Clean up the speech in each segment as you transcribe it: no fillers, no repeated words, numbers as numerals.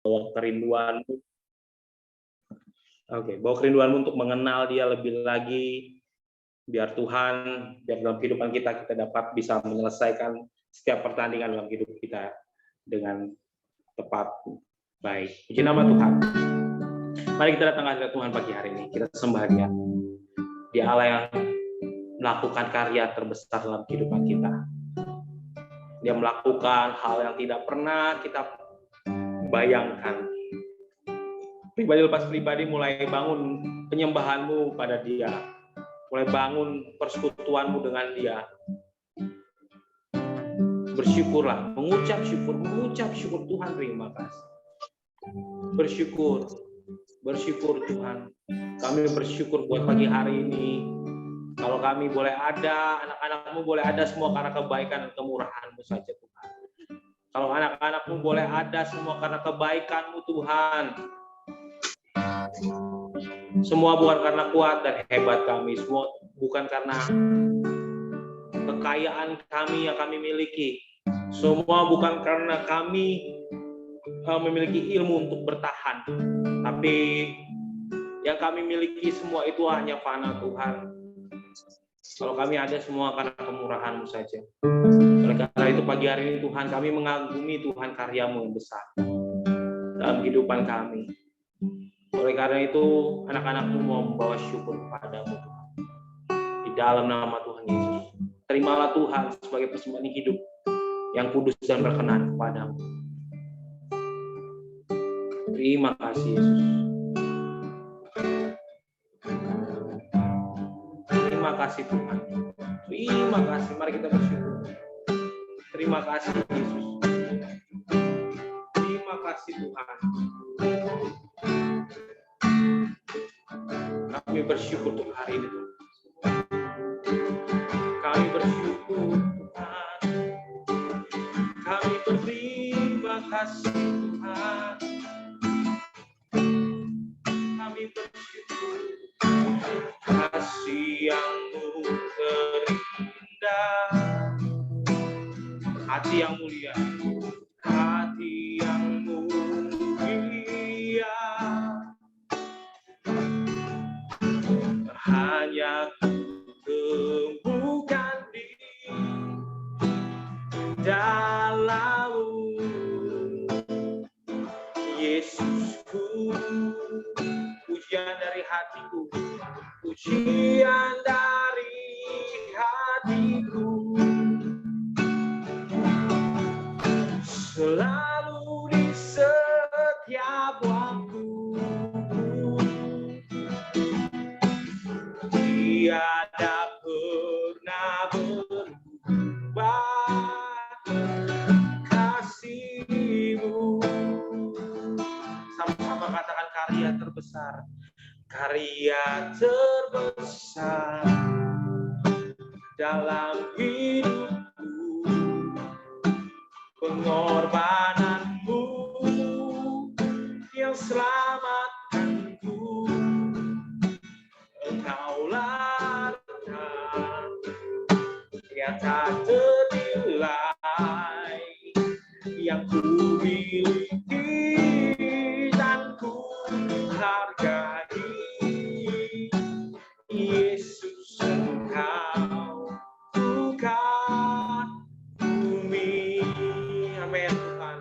bawa kerinduanmu. Bawa kerinduanmu untuk mengenal Dia lebih lagi, biar dalam kehidupan kita dapat bisa menyelesaikan setiap pertandingan dalam hidup kita dengan tepat, baik. Puji nama Tuhan. Mari kita datang ke Tuhan pagi hari ini. Kita sembah Dia. Dia Allah yang melakukan karya terbesar dalam kehidupan kita. Dia melakukan hal yang tidak pernah kita bayangkan. Pribadi lepas pribadi mulai bangun penyembahanmu pada Dia. Mulai bangun persekutuanmu dengan Dia. Bersyukurlah, mengucap syukur Tuhan, terima kasih. Bersyukur Tuhan. Kami bersyukur buat pagi hari ini. Kalau kami boleh ada, anak-anakmu boleh ada semua karena kebaikan dan kemurahan-Mu saja Tuhan. Kalau anak-anakmu boleh ada semua karena kebaikan-Mu Tuhan. Semua bukan karena kuat dan hebat kami, semua bukan karena kekayaan kami yang kami miliki. Semua bukan karena kami memiliki ilmu untuk bertahan. Tapi yang kami miliki semua itu hanya fana Tuhan. Kalau kami ada semua karena kemurahan-Mu saja. Oleh karena itu pagi hari ini Tuhan, kami mengagumi Tuhan karya-Mu yang besar dalam kehidupan kami. Oleh karena itu anak-anak-Mu mau membawa syukur kepada-Mu Tuhan. Di dalam nama Tuhan Yesus. Terimalah Tuhan sebagai persembahan hidup yang kudus dan berkenan kepada-Mu. Terima kasih Yesus. Terima kasih Tuhan. Terima kasih. Mari kita bersyukur. Terima kasih Yesus. Terima kasih Tuhan. Kami bersyukur untuk hari ini Tuhan. Kami bersyukur Tuhan. Kami berterima kasih Tuhan. Kami bersyukur kasih yang-Mu terindah, hati yang mulia, hati yang mulia. Hanya Ku temukan di dalam-Mu, Yesusku. Pujian dari hatiku, pujian dari hatiku, selalu di setiap waktu. Tiada pernah berubah kasih-Mu. Sama-sama katakan karya terbesar. Karya terbesar dalam hidupku, pengorbanan-Mu yang selamatkanku. Engkaulah Tuhan yang tak ternilai, yang ku miliki dan ku hargai. Yesus, Engkau bukan bumi. Amin Tuhan.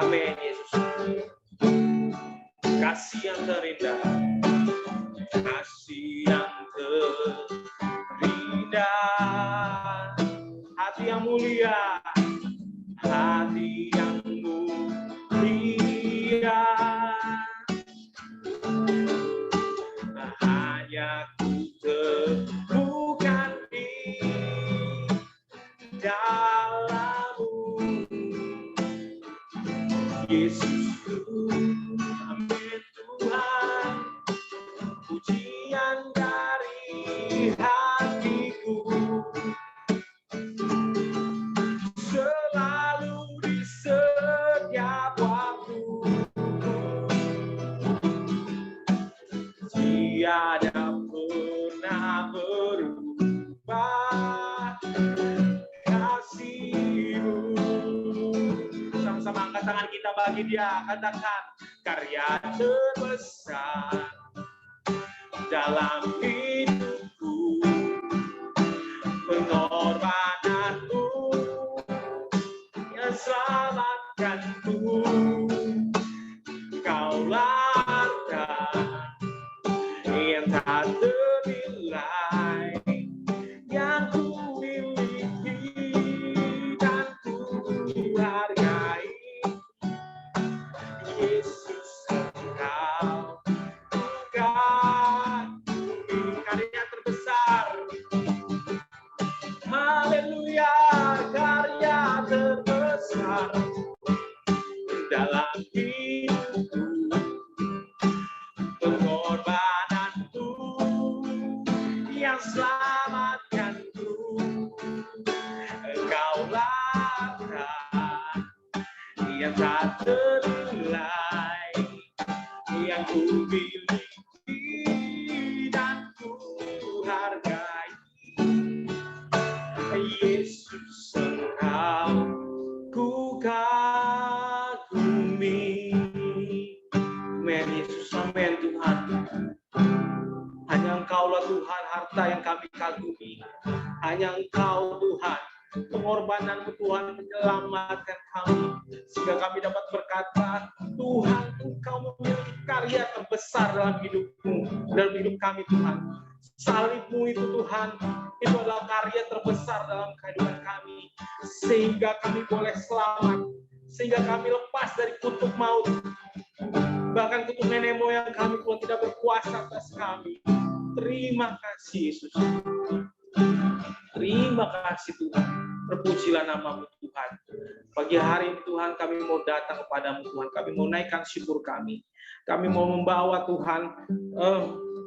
Amin Yesus. Kasih yang terindah, kasih yang terindah, hati yang mulia, hati yang mulia. Hanya Ku temukan di dalam-Mu, Yesusku. Amin Tuhan. Pujian dari hatiku, selalu di setiap waktu. Tiada pernah berubah kasih-Mu. Sama-sama angkat tangan kita bagi dia, katakan karya terbesar dalam hidupku, pengorbananmu yang selamatkanku. Kaulah harta yang tak ternilai, yang ku miliki dan ku hargai. Yesus, Engkau kagumi, karya terbesar. Haleluya, karya terbesar dalam hidupku, pengorbananku yang selamatkanku. Engkaulah harta yang tak ternilai, yang ku miliki dan ku hargai. Yesus, Engkau ku kagumi. Amin, Yesus, amin Tuhan. Hanya Engkaulah Tuhan harta yang kami kagumi. Hanya Engkau Tuhan, pengorbananmu Tuhan menyelamatkan kami, sehingga kami dapat berkata, Tuhan, Engkau memiliki karya terbesar dalam hidupmu, dalam hidup kami Tuhan. Salibmu itu Tuhan, itu adalah karya terbesar dalam kehidupan kami, sehingga kami boleh selamat, sehingga kami lepas dari kutuk maut. Bahkan kutuk nenek moyang kami Tuhan tidak berkuasa atas kami. Terima kasih Yesus. Terima kasih Tuhan. Terpujilah nama-Mu Tuhan. Pagi hari ini Tuhan kami mau datang kepadamu Tuhan. Kami mau naikkan syukur kami. Kami mau membawa Tuhan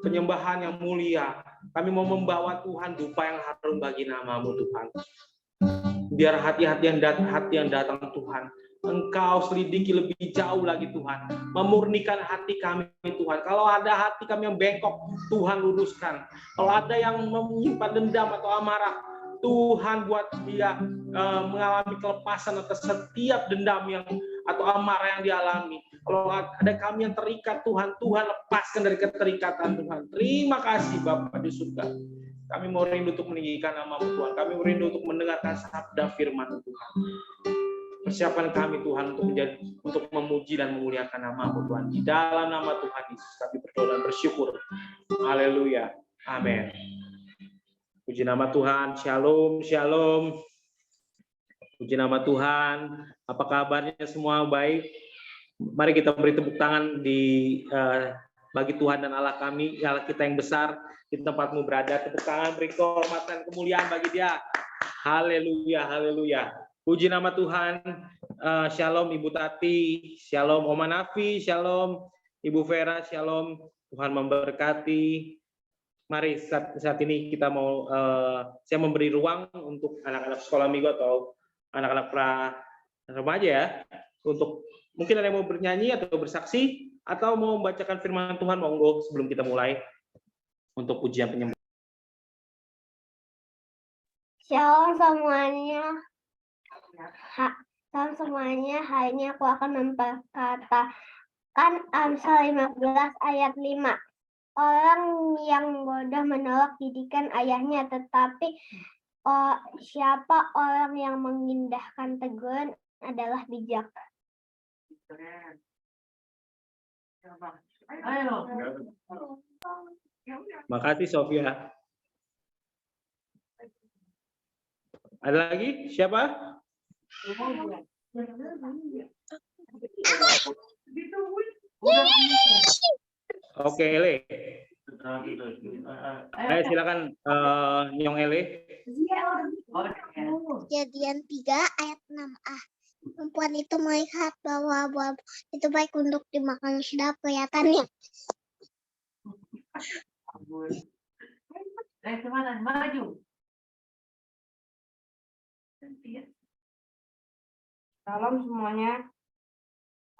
penyembahan yang mulia. Kami mau membawa Tuhan dupa yang harum bagi nama-Mu Tuhan. Biar hati-hati yang datang Tuhan, Engkau selidiki lebih jauh lagi Tuhan. Memurnikan hati kami Tuhan. Kalau ada hati kami yang bengkok, Tuhan luruskan. Kalau ada yang menyimpan dendam atau amarah, Tuhan buat dia mengalami kelepasan atas setiap dendam yang atau amarah yang dialami. Kalau ada kami yang terikat Tuhan, Tuhan lepaskan dari keterikatan Tuhan. Terima kasih Bapa di surga. Kami mau rindu untuk meninggikan nama-Mu Tuhan. Kami mau rindu untuk mendengarkan sabda firman Tuhan. Persiapan kami Tuhan untuk memuji dan memuliakan nama-Mu Tuhan. Di dalam nama Tuhan Yesus kami berdoa dan bersyukur. Haleluya. Amin. Puji nama Tuhan. Shalom, shalom. Puji nama Tuhan. Apa kabarnya semua? Baik. Mari kita beri tepuk tangan bagi Tuhan dan Allah kami, Allah kita yang besar di tempatmu berada. Tepuk tangan, beri kehormatan, kemuliaan bagi Dia. Haleluya, haleluya. Puji nama Tuhan. Shalom Ibu Tati, shalom Oma Nafi, shalom Ibu Vera, shalom. Tuhan memberkati. Mari saat ini kita mau saya memberi ruang untuk anak-anak sekolah minggu atau anak-anak pra remaja ya, untuk mungkin ada yang mau bernyanyi atau bersaksi atau mau membacakan firman Tuhan, monggo sebelum kita mulai untuk pujian penyembahan. Shalom semuanya. Shalom semuanya. Hari ini aku akan memperkatakan Amsal 15 ayat 5. Orang yang bodoh menolak didikan ayahnya, tetapi siapa orang yang mengindahkan teguran adalah bijak. Makasih Sofia. Ada lagi? Siapa? Oke, Ele. Ayo silakan Nyong Ele. Kejadian 3 ayat 6a. Perempuan itu melihat bahwa buah itu baik untuk dimakan, sudah kelihatannya. Salam semuanya.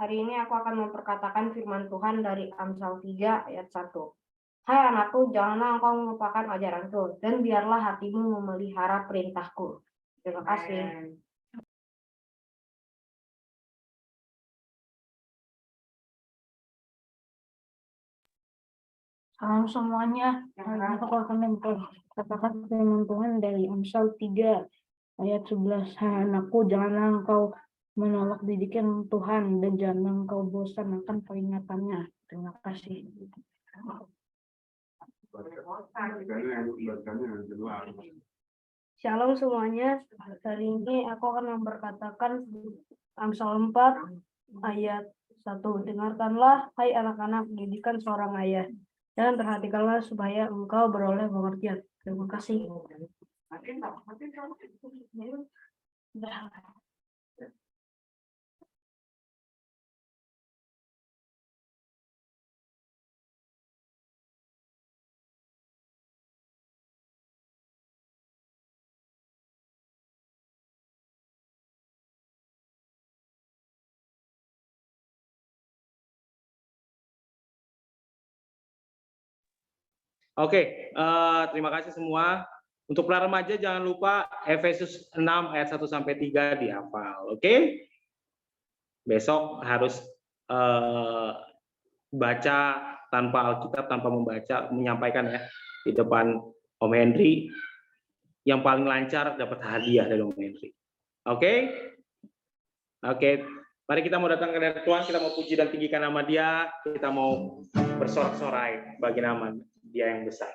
Hari ini aku akan memperkatakan firman Tuhan dari Amsal 3 ayat 1. Hai anakku, janganlah engkau melupakan ajaranku, dan biarlah hatimu memelihara perintahku. Terima kasih. Salam semuanya. Hari ini aku akan katakan firman Tuhan dari Amsal 3 ayat 11. Hai anakku, janganlah engkau menolak didikan Tuhan dan janganlah engkau bosan akan peringatannya. Terima kasih. Shalom semuanya. Hari ini aku akan memperkatakan Amsal 4 ayat 1. Dengarkanlah, hai anak-anak, didikan seorang ayah. Dan perhatikanlah supaya engkau beroleh pengertian. Terima kasih. Oke, terima kasih semua. Untuk para remaja jangan lupa Efesus 6 ayat 1 sampai 3 dihafal. Oke? Besok harus baca tanpa Alkitab, tanpa membaca, menyampaikan ya di depan Om Henry. Yang paling lancar dapat hadiah dari Om Henry. Oke? Oke. Mari kita mau datang ke hadirat Tuhan, kita mau puji dan tinggikan nama Dia, kita mau bersorak-sorai bagi nama Dia yang besar.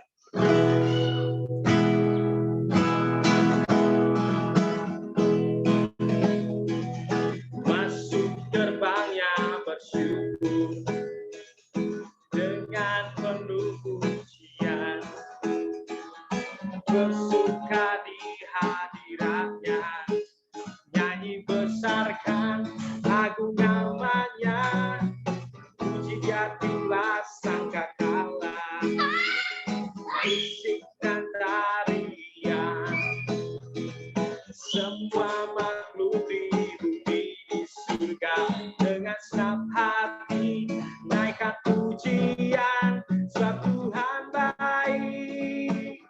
Masuk gerbangnya bersyukur dengan penuh pujian, bersuka di hadiratnya, nyanyi besarkan agung namanya, puji Dia timbul sangkakala, musik dan tarian, semua makhluk di bumi di surga dengan senang hati naikkan pujian, sebab Tuhan baik,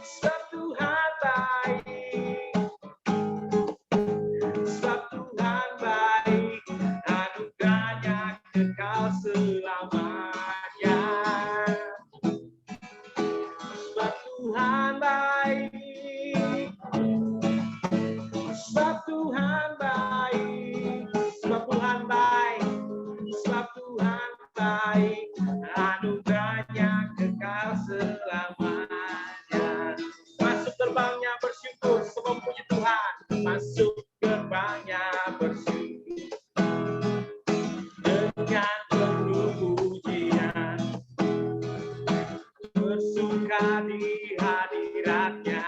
sebab Tuhan baik, sebab Tuhan baik, anugerahnya kekal selamanya. Sebab Tuhan baik, sebab Tuhan baik, sebab Tuhan baik, sebab Tuhan baik, anugerahnya kekal selamanya. Masuk gerbangnya bersyukur, semua puji Tuhan. Masuk gerbangnya bersyukur dengan penuh pujian, bersuka di hadiratnya,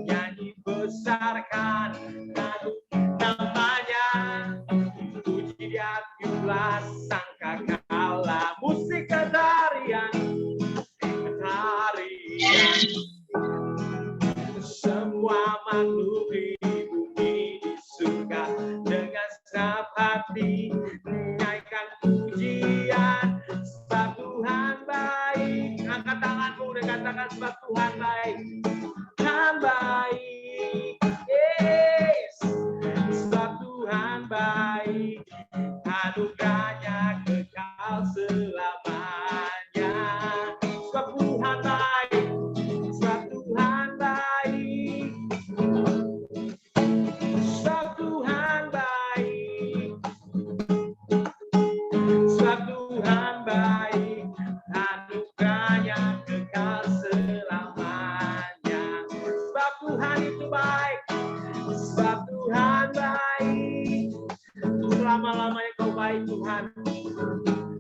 nyanyi besarkan agung namanya, puji Dia timbul sangkakala, musik dan tarian, semua makhluk di bumi di surga dengan senang hati menaikkan pujian, sebab Tuhan baik. Angkat tanganmu dan katakan sebab Tuhan baik, Tuhan baik, yes, sebab Tuhan baik, anugerahnya kekal selamanya. Sebab Tuhan baik, sebab Tuhan baik, sebab Tuhan baik, sebab Tuhan baik, anugerahnya kekal selamanya. Sebab Tuhan itu baik, sebab Tuhan baik, selama-lamanya Kau baik Tuhan.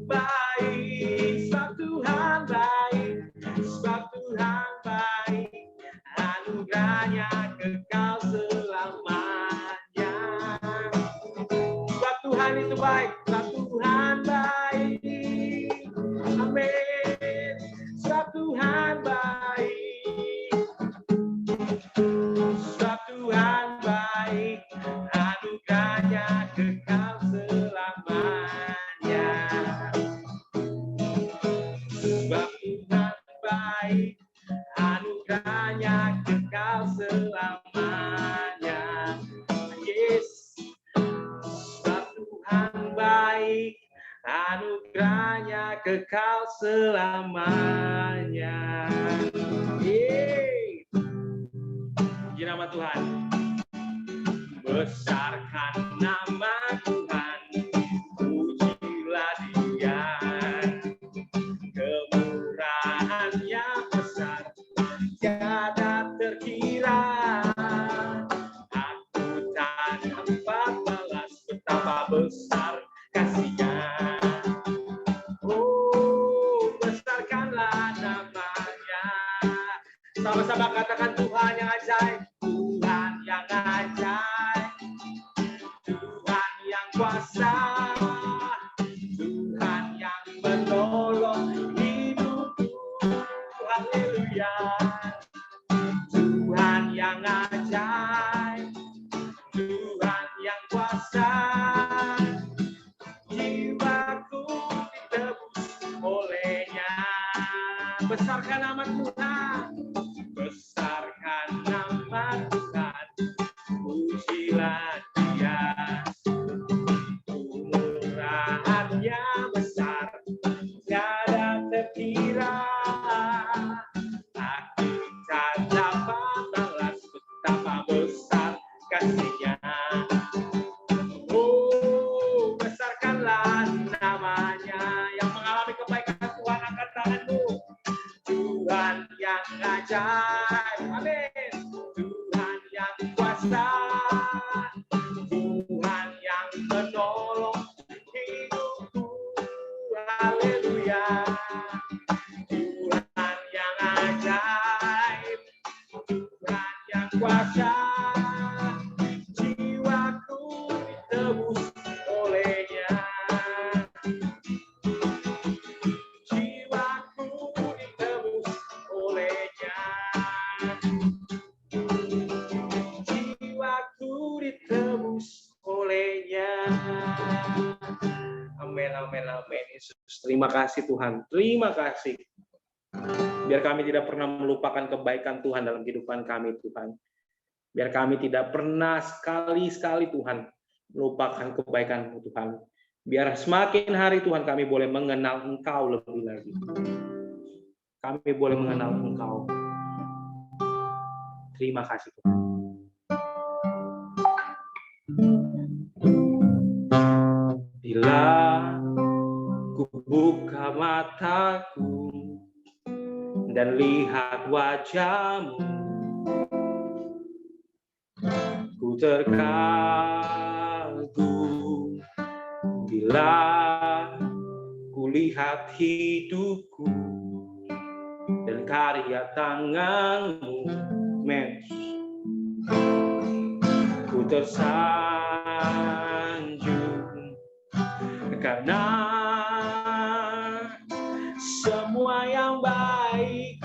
Baik, sebab Tuhan baik, sebab Tuhan baik, anugerahnya kekal selamanya. Sebab Tuhan itu baik, sebab Tuhan baik, amin. Sebab Tuhan baik, sebab Tuhan baik, anugerahnya kekal selamanya. Sebab Tuhan baik, anugerahnya kekal selamanya. Yes, sebab Tuhan baik, anugerahnya kekal selamanya. Puji nama Tuhan. Besarkan nama Tuhan, pujilah Dia. Kemurahan-Nya besar, tiada terkira. Aku tak dapat balas betapa besar kasih-Nya. Oh, besarkanlah namanya. Sama-sama katakan Tuhan yang ajaib, Tuhan yang ajaib, Tuhan yang kuasa, Tuhan yang menolong hidupku. Haleluya. Tuhan yang ajaib, Tuhan yang kuasa, jiwaku ditebus oleh-Nya. Besarkan nama Tuhan, besarkan nama Tuhan, pujilah Dia. Kemurahan-Nya besar, tiada terkira. Aku tak dapat balas betapa besar kasih-Nya. Oh, besarkanlah namanya. Yang mengalami kebaikan Tuhan, angkat tanganmu. Tuhan yang ajaib, amin. Tuhan yang kuasa, Tuhan yang menolong hidupku. Haleluya. Tuhan yang ajaib, Tuhan yang kuasa, jiwaku ditebus oleh-Nya. Jiwaku ditebus oleh-Nya. Jiwaku ditebus oleh-Nya. Amin, amin, amin. Yesus, terima kasih Tuhan. Terima kasih. Biar kami tidak pernah melupakan kebaikan Tuhan dalam kehidupan kami, Tuhan. Biar kami tidak pernah sekali-sekali, Tuhan, melupakan kebaikan-Mu, Tuhan. Biar semakin hari, Tuhan, kami boleh mengenal Engkau lebih lagi. Kami boleh mengenal Engkau. Terima kasih, Tuhan. Bila ku buka mataku dan lihat wajah-Mu, ku terkagum. Bila ku lihat hidupku dan karya tangan-Mu, men, ku tersanjung karena semua yang baik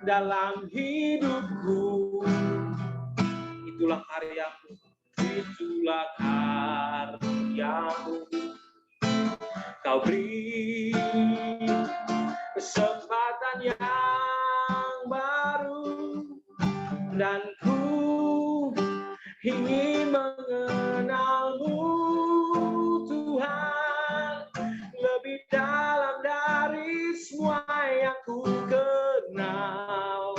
dalam hidupku, itulah karya-Mu, itulah karya-Mu. Kau beri kesempatan yang baru, dan ku ingin mengenal-Mu, Tuhan, lebih dalam dari semua yang ku kenal.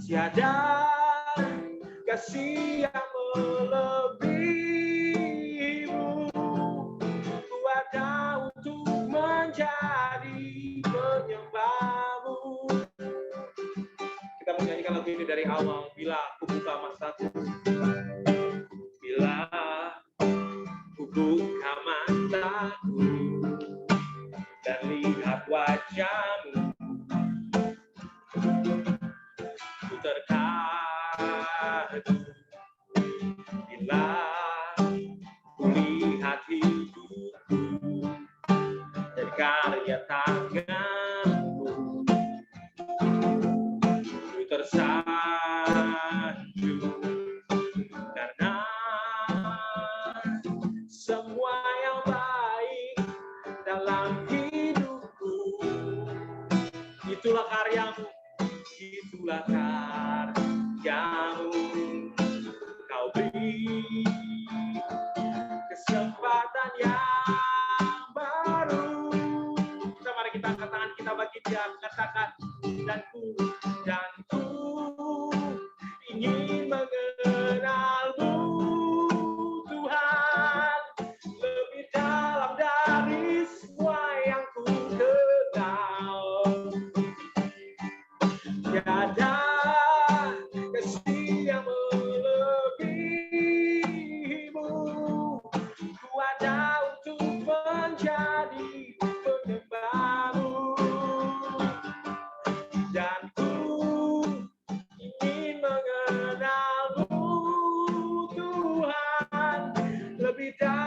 Tiada kasih yang melebihi-Mu, ku ada untuk menjadi penyembah-Mu. Kita menyanyikan lagu ini dari awal. Bila aku buka mataku, bila ku buka mataku dan lihat wajah-Mu, ku terkagum. Bila ku lihat hidupku dan karya tangan-Mu, ku tersanjung karena semua yang baik dalam hidupku, itulah karya-Mu, itulah karya-Mu. Kau beri kesempatan yang baru,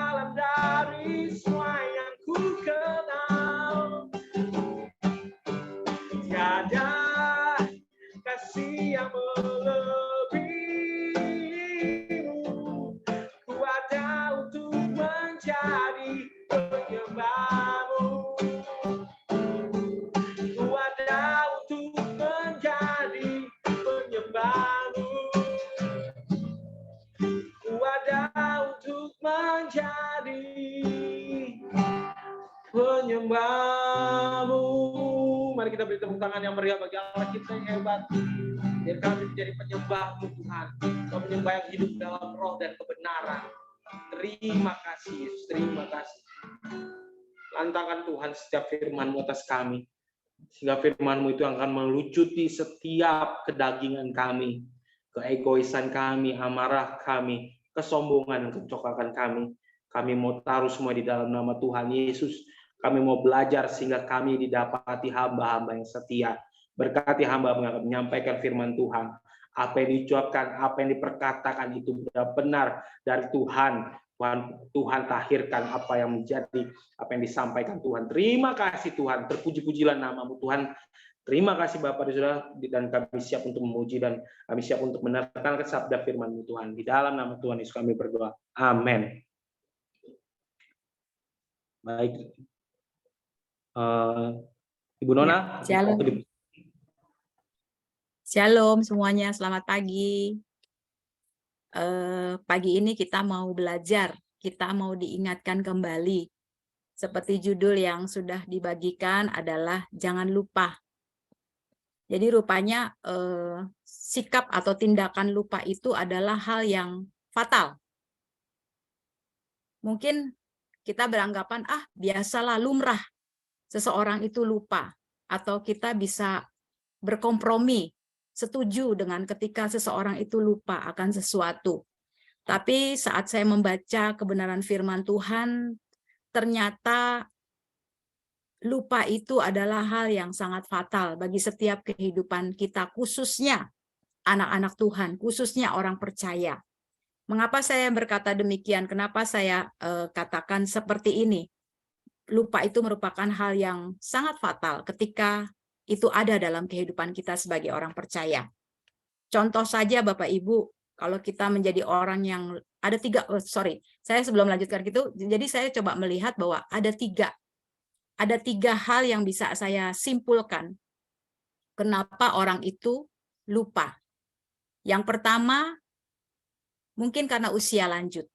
dalam dari semua yang ku kenal. Tiada kasih yang melebihimu. Ku ada untuk menjadi penyembahmu. Ku ada untuk menjadi penyembahmu. Ku ada untuk menjadi penyembahmu. Mari kita beri tepuk tangan yang meriah bagi Allah kita yang hebat. Biar kami menjadi penyembah-Mu Tuhan. Kau penyembah yang hidup dalam roh dan kebenaran. Terima kasih Yesus, terima kasih. Lantangkan Tuhan setiap firman-Mu atas kami. Sehingga firman-Mu itu akan melucuti setiap kedagingan kami. Keegoisan kami, amarah kami, kesombongan dan kecokakan kami. Kami mau taruh semua di dalam nama Tuhan Yesus. Kami mau belajar sehingga kami didapati hamba-hamba yang setia. Berkati hamba yang menyampaikan firman Tuhan. Apa yang diucapkan, apa yang diperkatakan itu benar dari Tuhan. Tuhan tahirkan apa yang menjadi, apa yang disampaikan Tuhan. Terima kasih Tuhan. Terpuji-pujilah nama-Mu Tuhan. Terima kasih Bapak dan Saudara, dan kami siap untuk memuji dan kami siap untuk menerangkan sabda firman-Mu Tuhan. Di dalam nama Tuhan Yesus kami berdoa. Amin. Baik. Ibu Nona. Ya, Shalom semuanya, selamat pagi. Pagi ini kita mau belajar, kita mau diingatkan kembali. Seperti judul yang sudah dibagikan adalah jangan lupa. Jadi rupanya sikap atau tindakan lupa itu adalah hal yang fatal. Mungkin kita beranggapan, biasalah lumrah seseorang itu lupa. Atau kita bisa berkompromi, setuju dengan ketika seseorang itu lupa akan sesuatu. Tapi saat saya membaca kebenaran firman Tuhan, ternyata lupa itu adalah hal yang sangat fatal bagi setiap kehidupan kita, khususnya anak-anak Tuhan, khususnya orang percaya. Mengapa saya berkata demikian? Kenapa saya katakan seperti ini? Lupa itu merupakan hal yang sangat fatal ketika itu ada dalam kehidupan kita sebagai orang percaya. Contoh saja Bapak Ibu, kalau kita menjadi orang yang ada saya sebelum melanjutkan gitu, jadi saya coba melihat bahwa ada tiga hal yang bisa saya simpulkan kenapa orang itu lupa. Yang pertama, mungkin karena usia lanjut.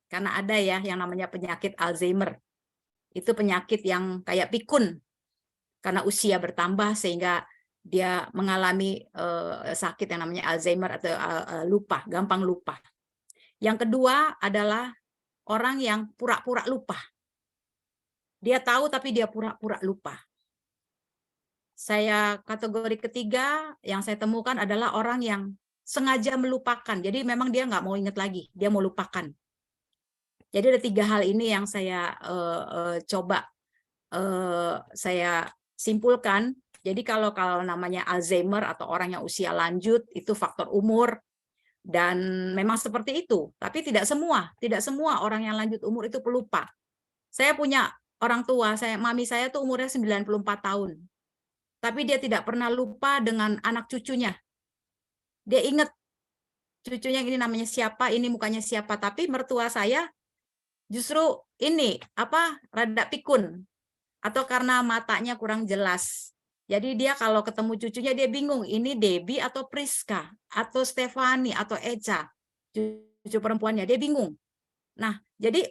Karena ada ya yang namanya penyakit Alzheimer. Itu penyakit yang kayak pikun. Karena usia bertambah sehingga dia mengalami sakit yang namanya Alzheimer atau lupa, gampang lupa. Yang kedua adalah orang yang pura-pura lupa. Dia tahu tapi dia pura-pura lupa. Kategori ketiga yang saya temukan adalah orang yang sengaja melupakan. Jadi memang dia nggak mau ingat lagi, dia mau lupakan. Jadi ada tiga hal ini yang saya coba saya simpulkan. Jadi kalau namanya Alzheimer atau orang yang usia lanjut itu faktor umur dan memang seperti itu. Tapi tidak semua orang yang lanjut umur itu pelupa. Saya punya orang tua, mami saya tuh umurnya 94 tahun. Tapi dia tidak pernah lupa dengan anak cucunya. Dia ingat cucunya ini namanya siapa, ini mukanya siapa. Tapi mertua saya justru ini rada pikun atau karena matanya kurang jelas. Jadi dia kalau ketemu cucunya dia bingung, ini Debbie atau Priska atau Stefani atau Eca, cucu perempuannya, dia bingung. Nah, jadi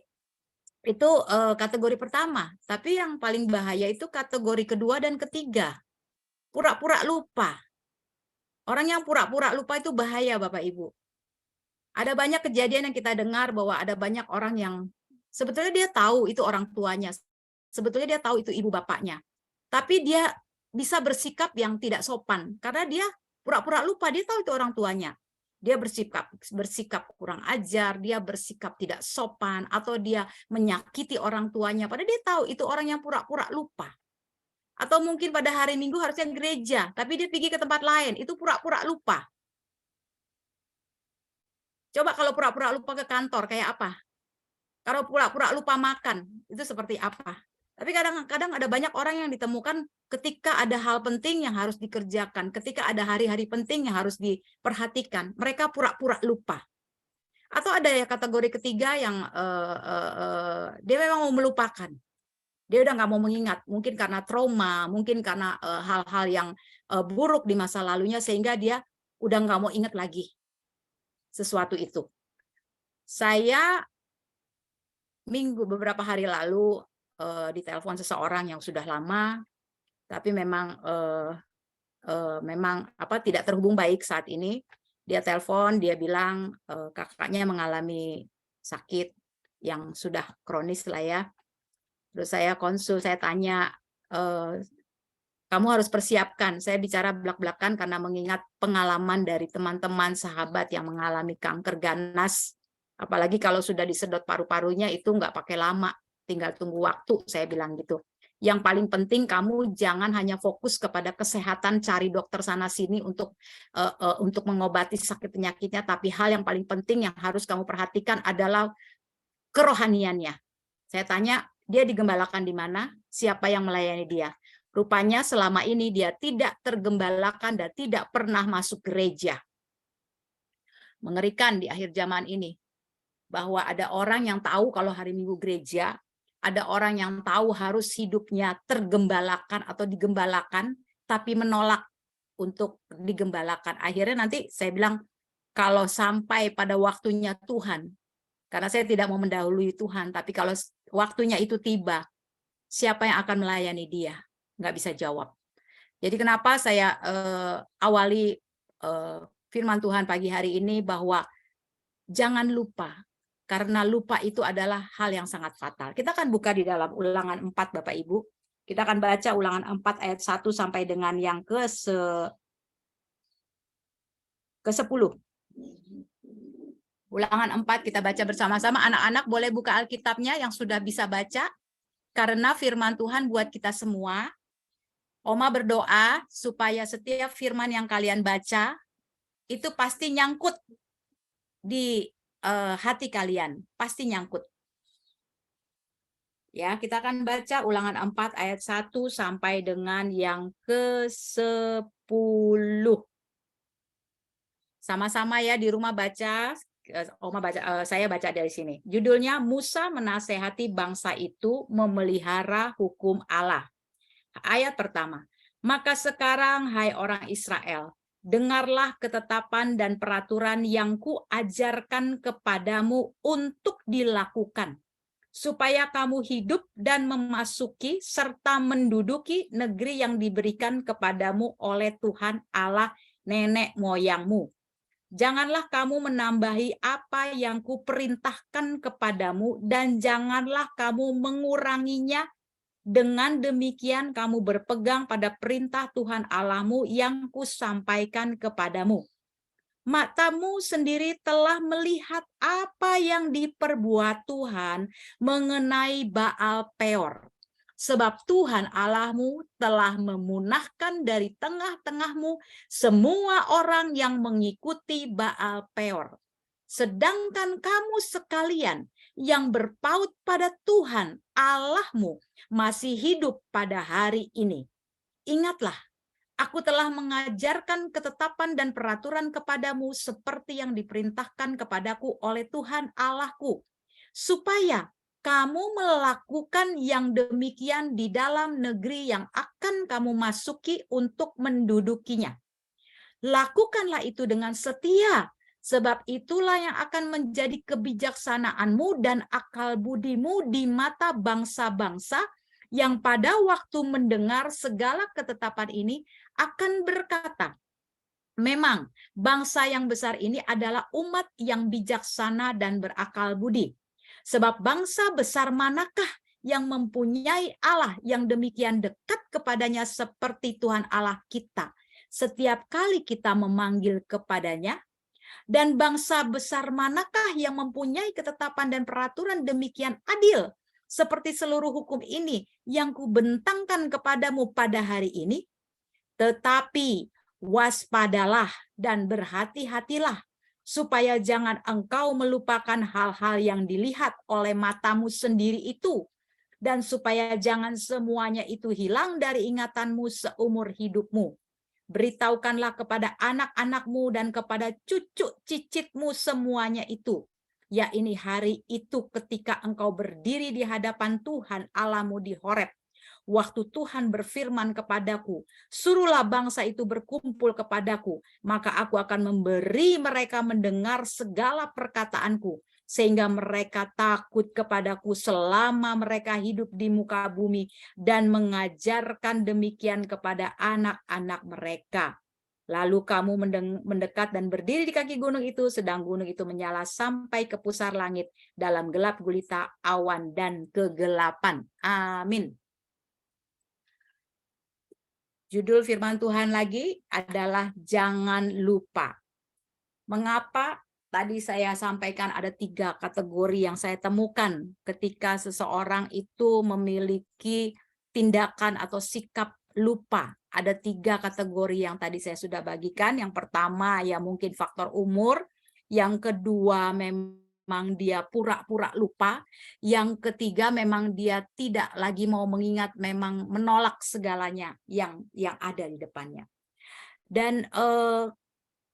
itu kategori pertama. Tapi yang paling bahaya itu kategori kedua dan ketiga. Pura-pura lupa. Orang yang pura-pura lupa itu bahaya Bapak Ibu. Ada banyak kejadian yang kita dengar bahwa ada banyak orang yang sebetulnya dia tahu itu orang tuanya. Sebetulnya dia tahu itu ibu bapaknya. Tapi dia bisa bersikap yang tidak sopan. Karena dia pura-pura lupa, dia tahu itu orang tuanya. Dia bersikap kurang ajar, dia bersikap tidak sopan, atau dia menyakiti orang tuanya. Padahal dia tahu itu orang yang pura-pura lupa. Atau mungkin pada hari Minggu harusnya gereja, tapi dia pergi ke tempat lain, itu pura-pura lupa. Coba kalau pura-pura lupa ke kantor, kayak apa? Kalau pura-pura lupa makan, itu seperti apa? Tapi kadang-kadang ada banyak orang yang ditemukan ketika ada hal penting yang harus dikerjakan, ketika ada hari-hari penting yang harus diperhatikan, mereka pura-pura lupa. Atau ada ya kategori ketiga yang dia memang mau melupakan. Dia udah nggak mau mengingat, mungkin karena trauma, mungkin karena hal-hal yang buruk di masa lalunya, sehingga dia udah nggak mau ingat lagi sesuatu itu. Saya beberapa hari lalu ditelepon seseorang yang sudah lama, tapi memang tidak terhubung baik saat ini. Dia telepon, dia bilang kakaknya mengalami sakit yang sudah kronis lah ya. Terus saya konsul, saya tanya, kamu harus persiapkan. Saya bicara belak-belakan karena mengingat pengalaman dari teman-teman sahabat yang mengalami kanker ganas. Apalagi kalau sudah disedot paru-parunya itu nggak pakai lama, tinggal tunggu waktu, saya bilang gitu. Yang paling penting kamu jangan hanya fokus kepada kesehatan, cari dokter sana-sini untuk mengobati sakit penyakitnya, tapi hal yang paling penting yang harus kamu perhatikan adalah kerohaniannya. Saya tanya, dia digembalakan di mana? Siapa yang melayani dia? Rupanya selama ini dia tidak tergembalakan dan tidak pernah masuk gereja. Mengerikan di akhir zaman ini, bahwa ada orang yang tahu kalau hari Minggu gereja, ada orang yang tahu harus hidupnya tergembalakan atau digembalakan, tapi menolak untuk digembalakan. Akhirnya nanti saya bilang, kalau sampai pada waktunya Tuhan, karena saya tidak mau mendahului Tuhan, tapi kalau waktunya itu tiba, siapa yang akan melayani dia? Nggak bisa jawab. Jadi kenapa saya awali firman Tuhan pagi hari ini bahwa jangan lupa, karena lupa itu adalah hal yang sangat fatal. Kita akan buka di dalam Ulangan 4, Bapak Ibu. Kita akan baca Ulangan 4 ayat 1 sampai dengan yang ke-10. Ulangan 4 kita baca bersama-sama. Anak-anak boleh buka Alkitabnya yang sudah bisa baca. Karena firman Tuhan buat kita semua. Oma berdoa supaya setiap firman yang kalian baca itu pasti nyangkut di hati kalian. Pasti nyangkut. Ya, kita akan baca Ulangan 4 ayat 1 sampai dengan yang ke-10. Sama-sama ya di rumah baca. Saya baca dari sini. Judulnya Musa menasehati bangsa itu memelihara hukum Allah. Ayat pertama. Maka sekarang hai orang Israel, dengarlah ketetapan dan peraturan yang kuajarkan kepadamu untuk dilakukan, supaya kamu hidup dan memasuki serta menduduki negeri yang diberikan kepadamu oleh Tuhan Allah nenek moyangmu. Janganlah kamu menambahi apa yang kuperintahkan kepadamu dan janganlah kamu menguranginya. Dengan demikian kamu berpegang pada perintah Tuhan Allahmu yang kusampaikan kepadamu. Matamu sendiri telah melihat apa yang diperbuat Tuhan mengenai Baal Peor. Sebab Tuhan Allahmu telah memunahkan dari tengah-tengahmu semua orang yang mengikuti Baal Peor. Sedangkan kamu sekalian yang berpaut pada Tuhan Allahmu masih hidup pada hari ini. Ingatlah, aku telah mengajarkan ketetapan dan peraturan kepadamu seperti yang diperintahkan kepadaku oleh Tuhan Allahku, supaya kamu melakukan yang demikian di dalam negeri yang akan kamu masuki untuk mendudukinya. Lakukanlah itu dengan setia, sebab itulah yang akan menjadi kebijaksanaanmu dan akal budimu di mata bangsa-bangsa yang pada waktu mendengar segala ketetapan ini akan berkata, memang bangsa yang besar ini adalah umat yang bijaksana dan berakal budi. Sebab bangsa besar manakah yang mempunyai Allah yang demikian dekat kepadanya seperti Tuhan Allah kita setiap kali kita memanggil kepadanya? Dan bangsa besar manakah yang mempunyai ketetapan dan peraturan demikian adil seperti seluruh hukum ini yang kubentangkan kepadamu pada hari ini? Tetapi waspadalah dan berhati-hatilah supaya jangan engkau melupakan hal-hal yang dilihat oleh matamu sendiri itu, dan supaya jangan semuanya itu hilang dari ingatanmu seumur hidupmu. Beritahukanlah kepada anak-anakmu dan kepada cucu cicitmu semuanya itu, yakni hari itu ketika engkau berdiri di hadapan Tuhan Allahmu di Horeb. Waktu Tuhan berfirman kepadaku, suruhlah bangsa itu berkumpul kepadaku, maka aku akan memberi mereka mendengar segala perkataanku, sehingga mereka takut kepadaku selama mereka hidup di muka bumi, dan mengajarkan demikian kepada anak-anak mereka. Lalu kamu mendekat dan berdiri di kaki gunung itu, sedang gunung itu menyala sampai ke pusar langit dalam gelap gulita awan dan kegelapan. Amin. Judul firman Tuhan lagi adalah jangan lupa. Mengapa? Tadi saya sampaikan ada 3 kategori yang saya temukan ketika seseorang itu memiliki tindakan atau sikap lupa. Ada 3 kategori yang tadi saya sudah bagikan. Yang pertama ya mungkin faktor umur. Yang kedua memang dia pura-pura lupa. Yang ketiga memang dia tidak lagi mau mengingat, memang menolak segalanya yang ada di depannya. Dan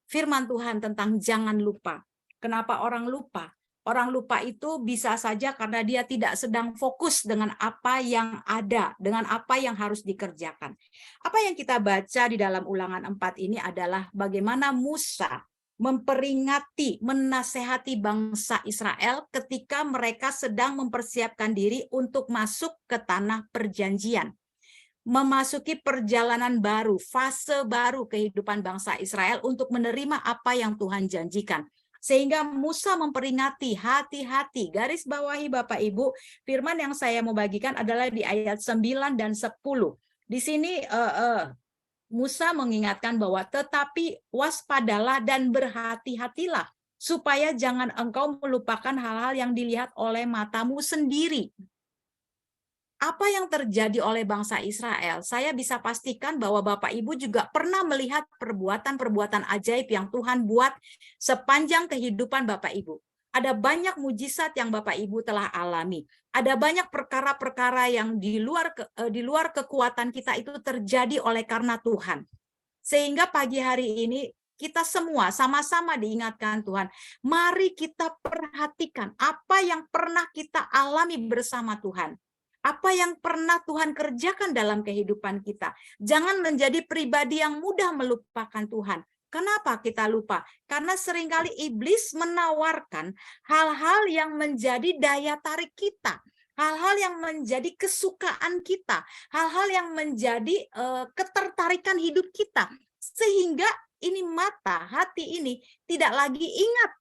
firman Tuhan tentang jangan lupa. Kenapa orang lupa? Orang lupa itu bisa saja karena dia tidak sedang fokus dengan apa yang ada, dengan apa yang harus dikerjakan. Apa yang kita baca di dalam Ulangan 4 ini adalah bagaimana Musa memperingati, menasehati bangsa Israel ketika mereka sedang mempersiapkan diri untuk masuk ke tanah perjanjian. Memasuki perjalanan baru, fase baru kehidupan bangsa Israel untuk menerima apa yang Tuhan janjikan. Sehingga Musa memperingati, hati-hati, garis bawahi Bapak Ibu, firman yang saya mau bagikan adalah di ayat 9 dan 10. Di sini Musa mengingatkan bahwa tetapi waspadalah dan berhati-hatilah, supaya jangan engkau melupakan hal-hal yang dilihat oleh matamu sendiri. Apa yang terjadi oleh bangsa Israel, saya bisa pastikan bahwa Bapak Ibu juga pernah melihat perbuatan-perbuatan ajaib yang Tuhan buat sepanjang kehidupan Bapak Ibu. Ada banyak mujizat yang Bapak Ibu telah alami. Ada banyak perkara-perkara yang di luar kekuatan kita itu terjadi oleh karena Tuhan. Sehingga pagi hari ini kita semua sama-sama diingatkan Tuhan, mari kita perhatikan apa yang pernah kita alami bersama Tuhan. Apa yang pernah Tuhan kerjakan dalam kehidupan kita. Jangan menjadi pribadi yang mudah melupakan Tuhan. Kenapa kita lupa? Karena seringkali iblis menawarkan hal-hal yang menjadi daya tarik kita. Hal-hal yang menjadi kesukaan kita. Hal-hal yang menjadi ketertarikan hidup kita. Sehingga ini mata, hati ini tidak lagi ingat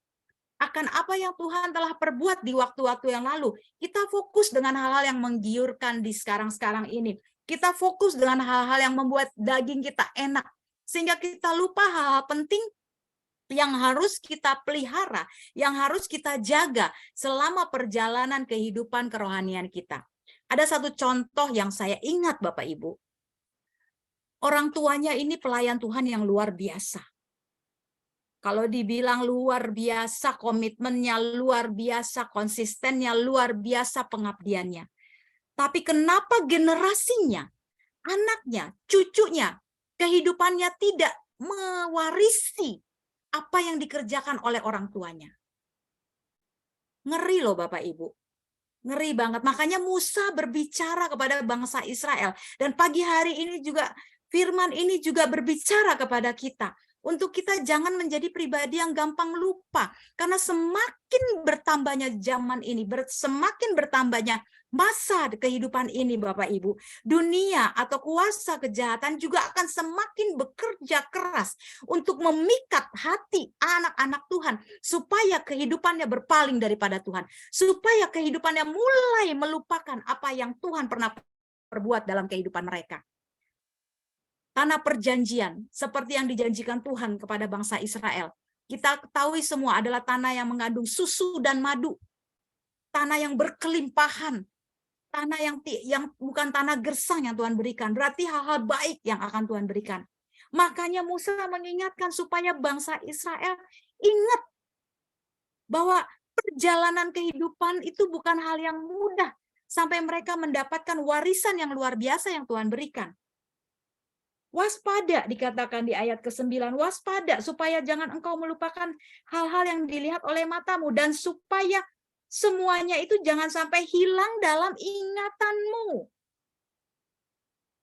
akan apa yang Tuhan telah perbuat di waktu-waktu yang lalu. Kita fokus dengan hal-hal yang menggiurkan di sekarang-sekarang ini. Kita fokus dengan hal-hal yang membuat daging kita enak. Sehingga kita lupa hal-hal penting yang harus kita pelihara, yang harus kita jaga selama perjalanan kehidupan kerohanian kita. Ada satu contoh yang saya ingat Bapak Ibu. Orang tuanya ini pelayan Tuhan yang luar biasa. Kalau dibilang luar biasa komitmennya, luar biasa konsistennya, luar biasa pengabdiannya. Tapi kenapa generasinya, anaknya, cucunya, kehidupannya tidak mewarisi apa yang dikerjakan oleh orang tuanya? Ngeri loh Bapak Ibu. Ngeri banget. Makanya Musa berbicara kepada bangsa Israel. Dan pagi hari ini juga firman ini juga berbicara kepada kita. Untuk kita jangan menjadi pribadi yang gampang lupa. Karena semakin bertambahnya zaman ini, semakin bertambahnya masa kehidupan ini Bapak Ibu, dunia atau kuasa kejahatan juga akan semakin bekerja keras untuk memikat hati anak-anak Tuhan. Supaya kehidupannya berpaling daripada Tuhan. Supaya kehidupannya mulai melupakan apa yang Tuhan pernah perbuat dalam kehidupan mereka. Tanah perjanjian, seperti yang dijanjikan Tuhan kepada bangsa Israel. Kita ketahui semua adalah tanah yang mengandung susu dan madu. Tanah yang berkelimpahan. Tanah yang bukan tanah gersang yang Tuhan berikan. Berarti hal-hal baik yang akan Tuhan berikan. Makanya Musa mengingatkan supaya bangsa Israel ingat bahwa perjalanan kehidupan itu bukan hal yang mudah sampai mereka mendapatkan warisan yang luar biasa yang Tuhan berikan. Waspada dikatakan di ayat ke-9, waspada supaya jangan engkau melupakan hal-hal yang dilihat oleh matamu dan supaya semuanya itu jangan sampai hilang dalam ingatanmu.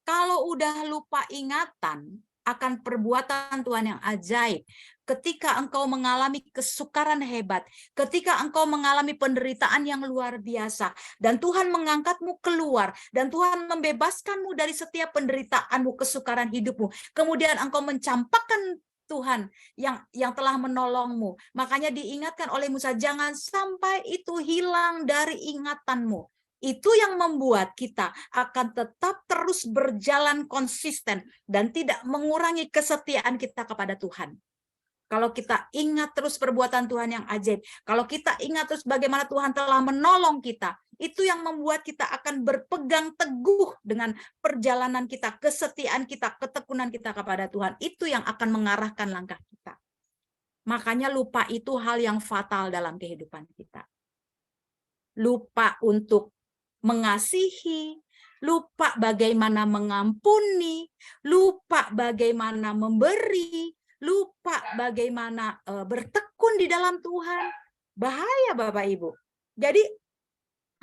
Kalau udah lupa ingatan akan perbuatan Tuhan yang ajaib, ketika engkau mengalami kesukaran hebat, ketika engkau mengalami penderitaan yang luar biasa, dan Tuhan mengangkatmu keluar, dan Tuhan membebaskanmu dari setiap penderitaanmu, kesukaran hidupmu, kemudian engkau mencampakkan Tuhan yang telah menolongmu. Makanya diingatkan oleh Musa, jangan sampai itu hilang dari ingatanmu. Itu yang membuat kita akan tetap terus berjalan konsisten dan tidak mengurangi kesetiaan kita kepada Tuhan. Kalau kita ingat terus perbuatan Tuhan yang ajaib, kalau kita ingat terus bagaimana Tuhan telah menolong kita, itu yang membuat kita akan berpegang teguh dengan perjalanan kita, kesetiaan kita, ketekunan kita kepada Tuhan. Itu yang akan mengarahkan langkah kita. Makanya lupa itu hal yang fatal dalam kehidupan kita. Lupa untuk mengasihi, lupa bagaimana mengampuni, lupa bagaimana memberi, lupa bagaimana bertekun di dalam Tuhan. Bahaya Bapak Ibu. Jadi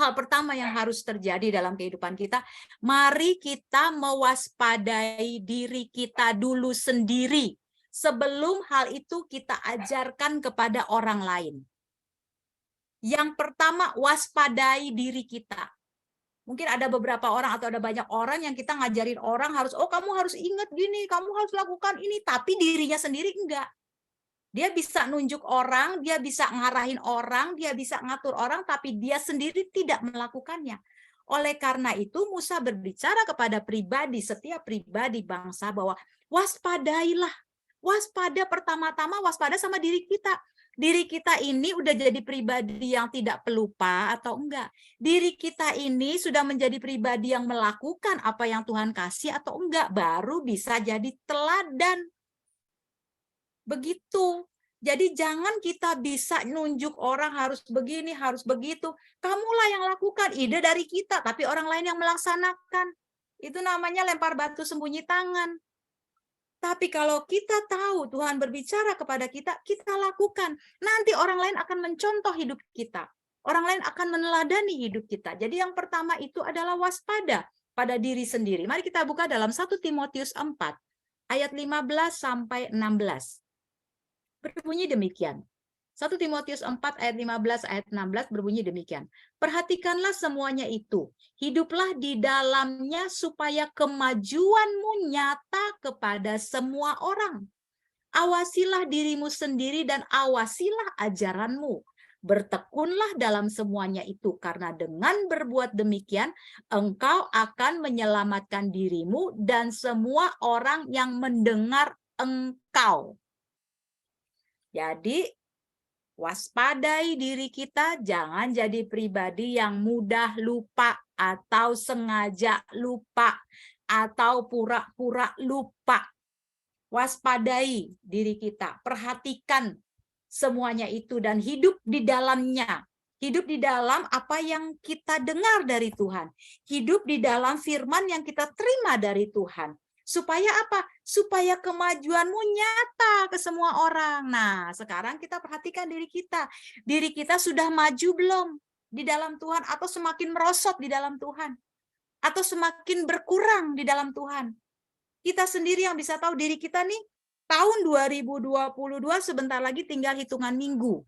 hal pertama yang harus terjadi dalam kehidupan kita, mari kita mewaspadai diri kita dulu sendiri sebelum hal itu kita ajarkan kepada orang lain. Yang pertama, waspadai diri kita. Mungkin ada beberapa orang atau ada banyak orang yang kita ngajarin orang harus, oh kamu harus ingat gini, kamu harus lakukan ini, tapi dirinya sendiri enggak. Dia bisa nunjuk orang, dia bisa ngarahin orang, dia bisa ngatur orang, tapi dia sendiri tidak melakukannya. Oleh karena itu Musa berbicara kepada pribadi, setiap pribadi bangsa bahwa waspadailah. Waspada pertama-tama, waspada sama diri kita. Diri kita ini udah jadi pribadi yang tidak pelupa atau enggak? Diri kita ini sudah menjadi pribadi yang melakukan apa yang Tuhan kasih atau enggak? Baru bisa jadi teladan. Begitu. Jadi jangan kita bisa nunjuk orang harus begini, harus begitu. Kamulah yang lakukan, ide dari kita, tapi orang lain yang melaksanakan. Itu namanya lempar batu sembunyi tangan. Tapi kalau kita tahu Tuhan berbicara kepada kita, kita lakukan. Nanti orang lain akan mencontoh hidup kita. Orang lain akan meneladani hidup kita. Jadi yang pertama itu adalah waspada pada diri sendiri. Mari kita buka dalam 1 Timotius 4, ayat 15 sampai 16. Berbunyi demikian. 1 Timotius 4 ayat 15 ayat 16 berbunyi demikian. Perhatikanlah semuanya itu. Hiduplah di dalamnya supaya kemajuanmu nyata kepada semua orang. Awasilah dirimu sendiri dan awasilah ajaranmu. Bertekunlah dalam semuanya itu, karena dengan berbuat demikian engkau akan menyelamatkan dirimu dan semua orang yang mendengar engkau. Jadi waspadai diri kita, jangan jadi pribadi yang mudah lupa atau sengaja lupa atau pura-pura lupa. Waspadai diri kita, perhatikan semuanya itu dan hidup di dalamnya. Hidup di dalam apa yang kita dengar dari Tuhan. Hidup di dalam firman yang kita terima dari Tuhan. Supaya apa? Supaya kemajuanmu nyata ke semua orang. Nah, sekarang kita perhatikan diri kita. Diri kita sudah maju belum di dalam Tuhan atau semakin merosot di dalam Tuhan? Atau semakin berkurang di dalam Tuhan? Kita sendiri yang bisa tahu diri kita nih, tahun 2022 sebentar lagi tinggal hitungan minggu.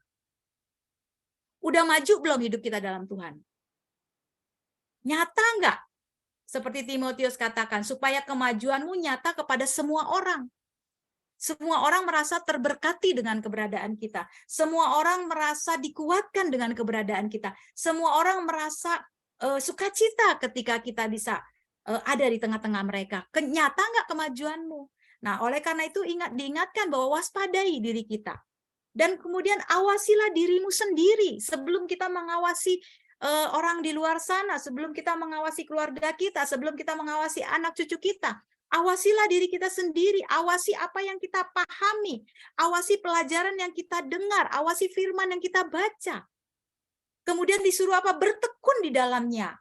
Udah maju belum hidup kita dalam Tuhan? Nyata enggak? Seperti Timotius katakan, supaya kemajuanmu nyata kepada semua orang. Semua orang merasa terberkati dengan keberadaan kita. Semua orang merasa dikuatkan dengan keberadaan kita. Semua orang merasa sukacita ketika kita bisa ada di tengah-tengah mereka. Nyata nggak kemajuanmu? Nah, oleh karena itu diingatkan bahwa waspadai diri kita. Dan kemudian awasilah dirimu sendiri sebelum kita mengawasi orang di luar sana, sebelum kita mengawasi keluarga kita, sebelum kita mengawasi anak cucu kita. Awasilah diri kita sendiri, awasi apa yang kita pahami, awasi pelajaran yang kita dengar, awasi firman yang kita baca. Kemudian disuruh apa? Bertekun di dalamnya.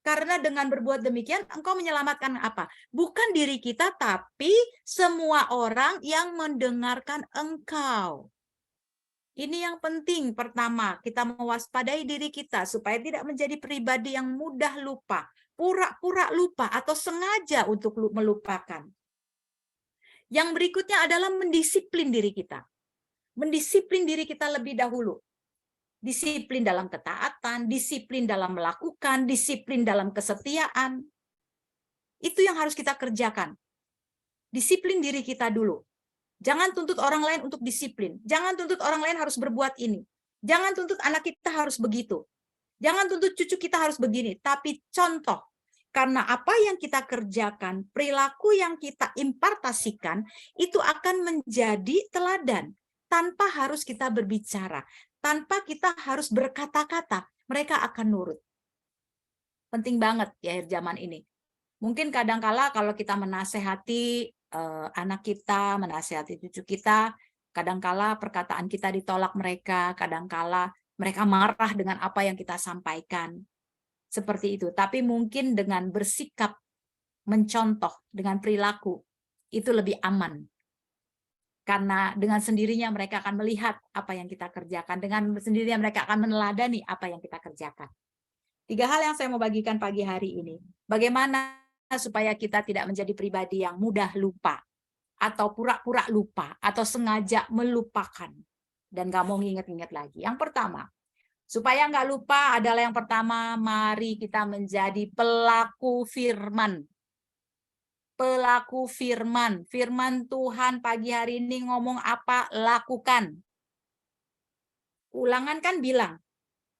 Karena dengan berbuat demikian, engkau menyelamatkan apa? Bukan diri kita, tapi semua orang yang mendengarkan engkau. Ini yang penting. Pertama, kita mewaspadai diri kita supaya tidak menjadi pribadi yang mudah lupa, pura-pura lupa atau sengaja untuk melupakan. Yang berikutnya adalah mendisiplin diri kita. Mendisiplin diri kita lebih dahulu. Disiplin dalam ketaatan, disiplin dalam melakukan, disiplin dalam kesetiaan. Itu yang harus kita kerjakan. Disiplin diri kita dulu. Jangan tuntut orang lain untuk disiplin. Jangan tuntut orang lain harus berbuat ini. Jangan tuntut anak kita harus begitu. Jangan tuntut cucu kita harus begini. Tapi contoh. Karena apa yang kita kerjakan, perilaku yang kita impartasikan, itu akan menjadi teladan. Tanpa harus kita berbicara. Tanpa kita harus berkata-kata. Mereka akan nurut. Penting banget ya zaman ini. Mungkin kadangkala kalau kita menasehati anak kita, menasihati cucu kita, kadangkala perkataan kita ditolak mereka, kadangkala mereka marah dengan apa yang kita sampaikan. Seperti itu. Tapi mungkin dengan bersikap, mencontoh, dengan perilaku, itu lebih aman. Karena dengan sendirinya mereka akan melihat apa yang kita kerjakan. Dengan sendirinya mereka akan meneladani apa yang kita kerjakan. 3 hal yang saya mau bagikan pagi hari ini. Bagaimana supaya kita tidak menjadi pribadi yang mudah lupa, atau pura-pura lupa, atau sengaja melupakan, dan gak mau nginget-nginget lagi. Yang pertama, supaya nggak lupa adalah yang pertama, mari kita menjadi pelaku firman. Pelaku firman. Firman Tuhan pagi hari ini ngomong apa? Lakukan. Ulangan kan bilang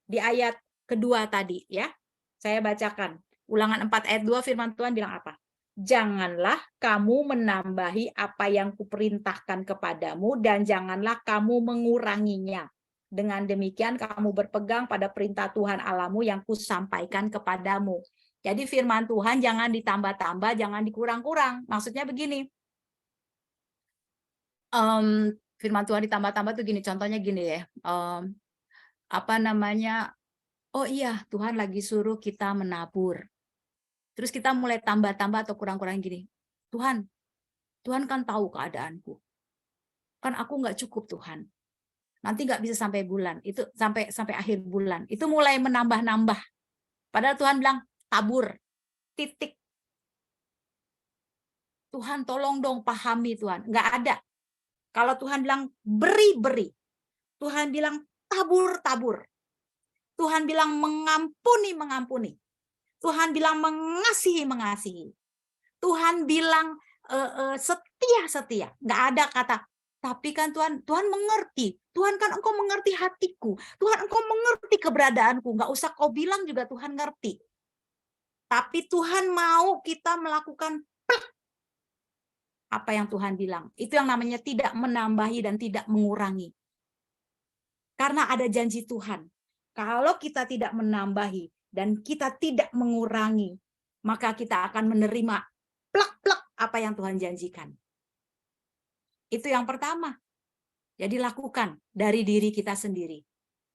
di ayat kedua tadi ya. Saya bacakan. Ulangan 4 ayat 2 firman Tuhan bilang apa? Janganlah kamu menambahi apa yang kuperintahkan kepadamu dan janganlah kamu menguranginya. Dengan demikian kamu berpegang pada perintah Tuhan Allahmu yang kusampaikan kepadamu. Jadi firman Tuhan jangan ditambah-tambah, jangan dikurang-kurang. Maksudnya begini. Firman Tuhan ditambah-tambah tuh gini, contohnya gini ya. Oh iya, Tuhan lagi suruh kita menabur. Terus kita mulai tambah-tambah atau kurang-kurang gini. Tuhan kan tahu keadaanku. Kan aku nggak cukup Tuhan. Nanti nggak bisa sampai bulan. Itu sampai akhir bulan. Itu mulai menambah-nambah. Padahal Tuhan bilang tabur. Titik. Tuhan tolong dong pahami Tuhan. Nggak ada. Kalau Tuhan bilang beri. Tuhan bilang tabur. Tuhan bilang mengampuni. Tuhan bilang mengasihi. Tuhan bilang setia. Nggak ada kata, tapi kan Tuhan mengerti. Tuhan kan engkau mengerti hatiku. Tuhan engkau mengerti keberadaanku. Nggak usah kau bilang juga Tuhan ngerti. Tapi Tuhan mau kita melakukan apa yang Tuhan bilang. Itu yang namanya tidak menambahi dan tidak mengurangi. Karena ada janji Tuhan. Kalau kita tidak menambahi dan kita tidak mengurangi, maka kita akan menerima plak-plak apa yang Tuhan janjikan. Itu yang pertama. Jadi lakukan dari diri kita sendiri.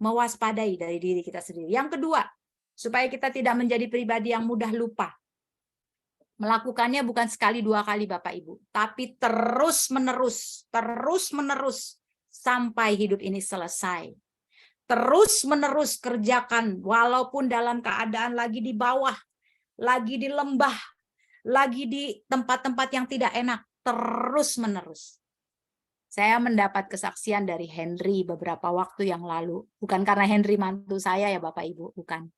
Mewaspadai dari diri kita sendiri. Yang kedua, supaya kita tidak menjadi pribadi yang mudah lupa. Melakukannya bukan sekali 2 kali Bapak Ibu, tapi terus-menerus sampai hidup ini selesai. Terus-menerus kerjakan walaupun dalam keadaan lagi di bawah, lagi di lembah, lagi di tempat-tempat yang tidak enak, terus-menerus. Saya mendapat kesaksian dari Henry beberapa waktu yang lalu. Bukan karena Henry mantu saya ya Bapak Ibu, bukan.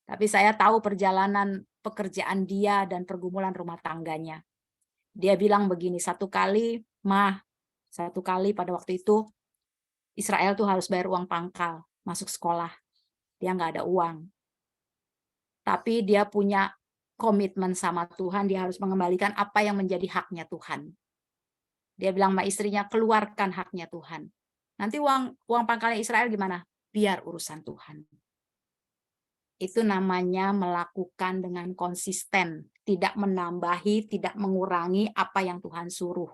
Tapi saya tahu perjalanan pekerjaan dia dan pergumulan rumah tangganya. Dia bilang begini, satu kali pada waktu itu, Israel tuh harus bayar uang pangkal, masuk sekolah. Dia nggak ada uang. Tapi dia punya komitmen sama Tuhan, dia harus mengembalikan apa yang menjadi haknya Tuhan. Dia bilang sama istrinya, keluarkan haknya Tuhan. Nanti uang pangkalnya Israel gimana? Biar urusan Tuhan. Itu namanya melakukan dengan konsisten. tidak menambahi, tidak mengurangi apa yang Tuhan suruh.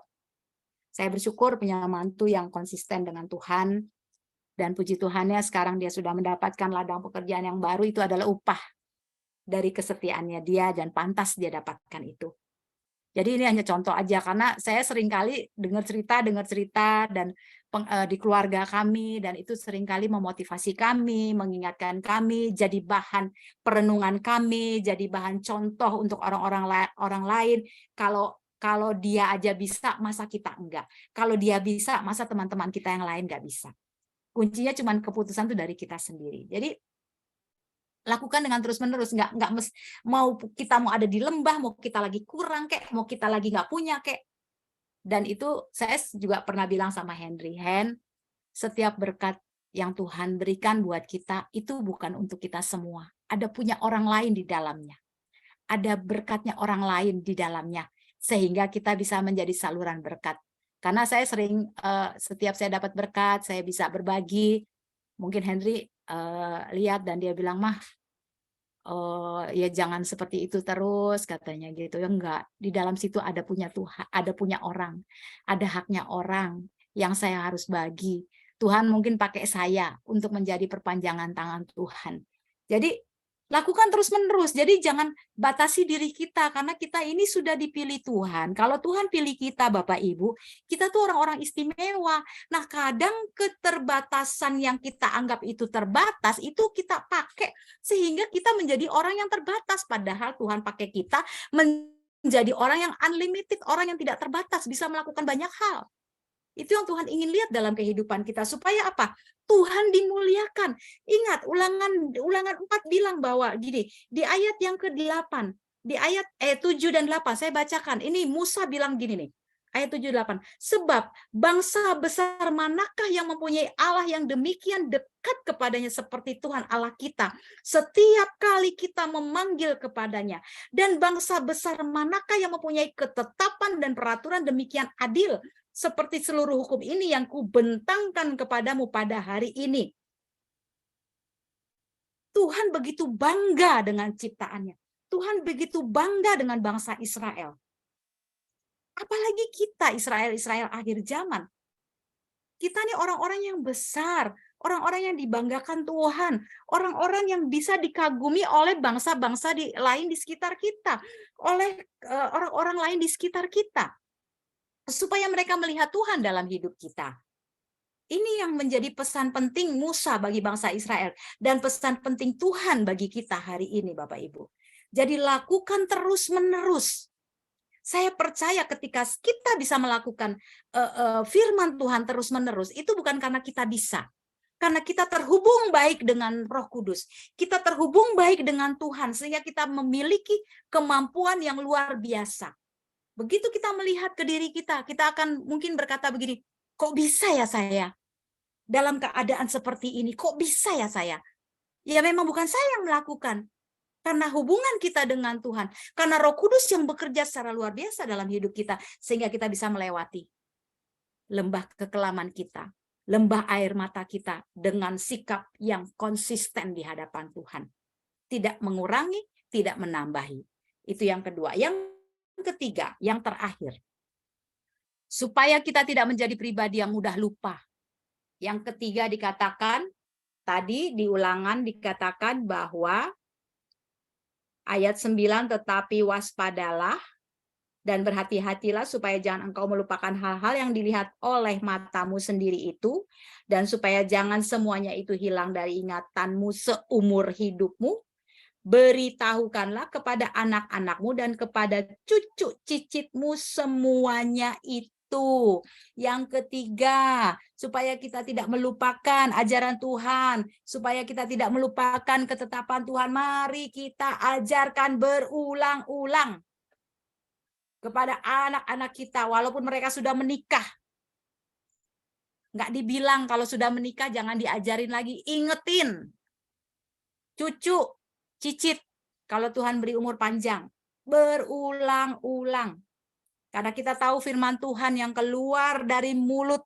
Saya bersyukur punya mantu yang konsisten dengan Tuhan, dan puji Tuhannya sekarang dia sudah mendapatkan ladang pekerjaan yang baru. Itu adalah upah dari kesetiaannya dia, dan pantas dia dapatkan itu. Jadi ini hanya contoh aja, karena saya seringkali dengar cerita dan di keluarga kami, dan itu seringkali memotivasi kami, mengingatkan kami, jadi bahan perenungan kami, jadi bahan contoh untuk orang lain. Kalau dia aja bisa, masa kita enggak? Kalau dia bisa, masa teman-teman kita yang lain enggak bisa? Kuncinya cuma keputusan itu dari kita sendiri. Jadi lakukan dengan terus-menerus, nggak mau kita mau ada di lembah, mau kita lagi kurang kek, mau kita lagi nggak punya kek. Dan itu saya juga pernah bilang sama Henry, setiap berkat yang Tuhan berikan buat kita itu bukan untuk kita semua. Ada punya orang lain di dalamnya. Ada berkatnya orang lain di dalamnya, sehingga kita bisa menjadi saluran berkat. Karena saya sering, setiap saya dapat berkat, saya bisa berbagi. Mungkin Henry lihat dan dia bilang, "Mah, ya jangan seperti itu terus," katanya gitu. Ya enggak, di dalam situ ada punya Tuhan, ada punya orang, ada haknya orang yang saya harus bagi. Tuhan mungkin pakai saya untuk menjadi perpanjangan tangan Tuhan. Jadi lakukan terus-menerus. Jadi jangan batasi diri kita, karena kita ini sudah dipilih Tuhan. Kalau Tuhan pilih kita, Bapak Ibu, kita tuh orang-orang istimewa. Nah, kadang keterbatasan yang kita anggap itu terbatas, itu kita pakai sehingga kita menjadi orang yang terbatas. Padahal Tuhan pakai kita menjadi orang yang unlimited, orang yang tidak terbatas, bisa melakukan banyak hal. Itu yang Tuhan ingin lihat dalam kehidupan kita. Supaya apa? Tuhan dimuliakan. Ingat, ulangan 4 bilang bahwa gini, di ayat yang ke-8, di ayat 7 dan 8, saya bacakan. Ini Musa bilang gini nih, ayat 7 dan 8. Sebab bangsa besar manakah yang mempunyai Allah yang demikian dekat kepadanya seperti Tuhan Allah kita, setiap kali kita memanggil kepadanya. Dan bangsa besar manakah yang mempunyai ketetapan dan peraturan demikian adil, seperti seluruh hukum ini yang kubentangkan kepadamu pada hari ini. Tuhan begitu bangga dengan ciptaannya. Tuhan begitu bangga dengan bangsa Israel. Apalagi kita, Israel akhir zaman. Kita nih orang-orang yang besar, orang-orang yang dibanggakan Tuhan, orang-orang yang bisa dikagumi oleh bangsa-bangsa lain di sekitar kita, oleh orang-orang lain di sekitar kita. Supaya mereka melihat Tuhan dalam hidup kita. Ini yang menjadi pesan penting Musa bagi bangsa Israel, dan pesan penting Tuhan bagi kita hari ini, Bapak Ibu. Jadi lakukan terus-menerus. Saya percaya ketika kita bisa melakukan firman Tuhan terus-menerus, itu bukan karena kita bisa. Karena kita terhubung baik dengan Roh Kudus. Kita terhubung baik dengan Tuhan, sehingga kita memiliki kemampuan yang luar biasa. Begitu kita melihat ke diri kita, kita akan mungkin berkata begini, kok bisa ya saya dalam keadaan seperti ini? Kok bisa ya saya? Ya memang bukan saya yang melakukan. Karena hubungan kita dengan Tuhan. Karena Roh Kudus yang bekerja secara luar biasa dalam hidup kita. Sehingga kita bisa melewati lembah kekelaman kita, lembah air mata kita dengan sikap yang konsisten di hadapan Tuhan. Tidak mengurangi, tidak menambahi. Itu yang kedua. Yang ketiga, yang terakhir, supaya kita tidak menjadi pribadi yang mudah lupa. Yang ketiga dikatakan, tadi di Ulangan dikatakan bahwa ayat 9, tetapi waspadalah dan berhati-hatilah supaya jangan engkau melupakan hal-hal yang dilihat oleh matamu sendiri itu, dan supaya jangan semuanya itu hilang dari ingatanmu seumur hidupmu. Beritahukanlah kepada anak-anakmu dan kepada cucu cicitmu semuanya itu. Yang ketiga, supaya kita tidak melupakan ajaran Tuhan, supaya kita tidak melupakan ketetapan Tuhan, mari kita ajarkan berulang-ulang kepada anak-anak kita, walaupun mereka sudah menikah. Nggak dibilang kalau sudah menikah jangan diajarin lagi, ingetin. Cucu, cicit, kalau Tuhan beri umur panjang, berulang-ulang. Karena kita tahu firman Tuhan yang keluar dari mulut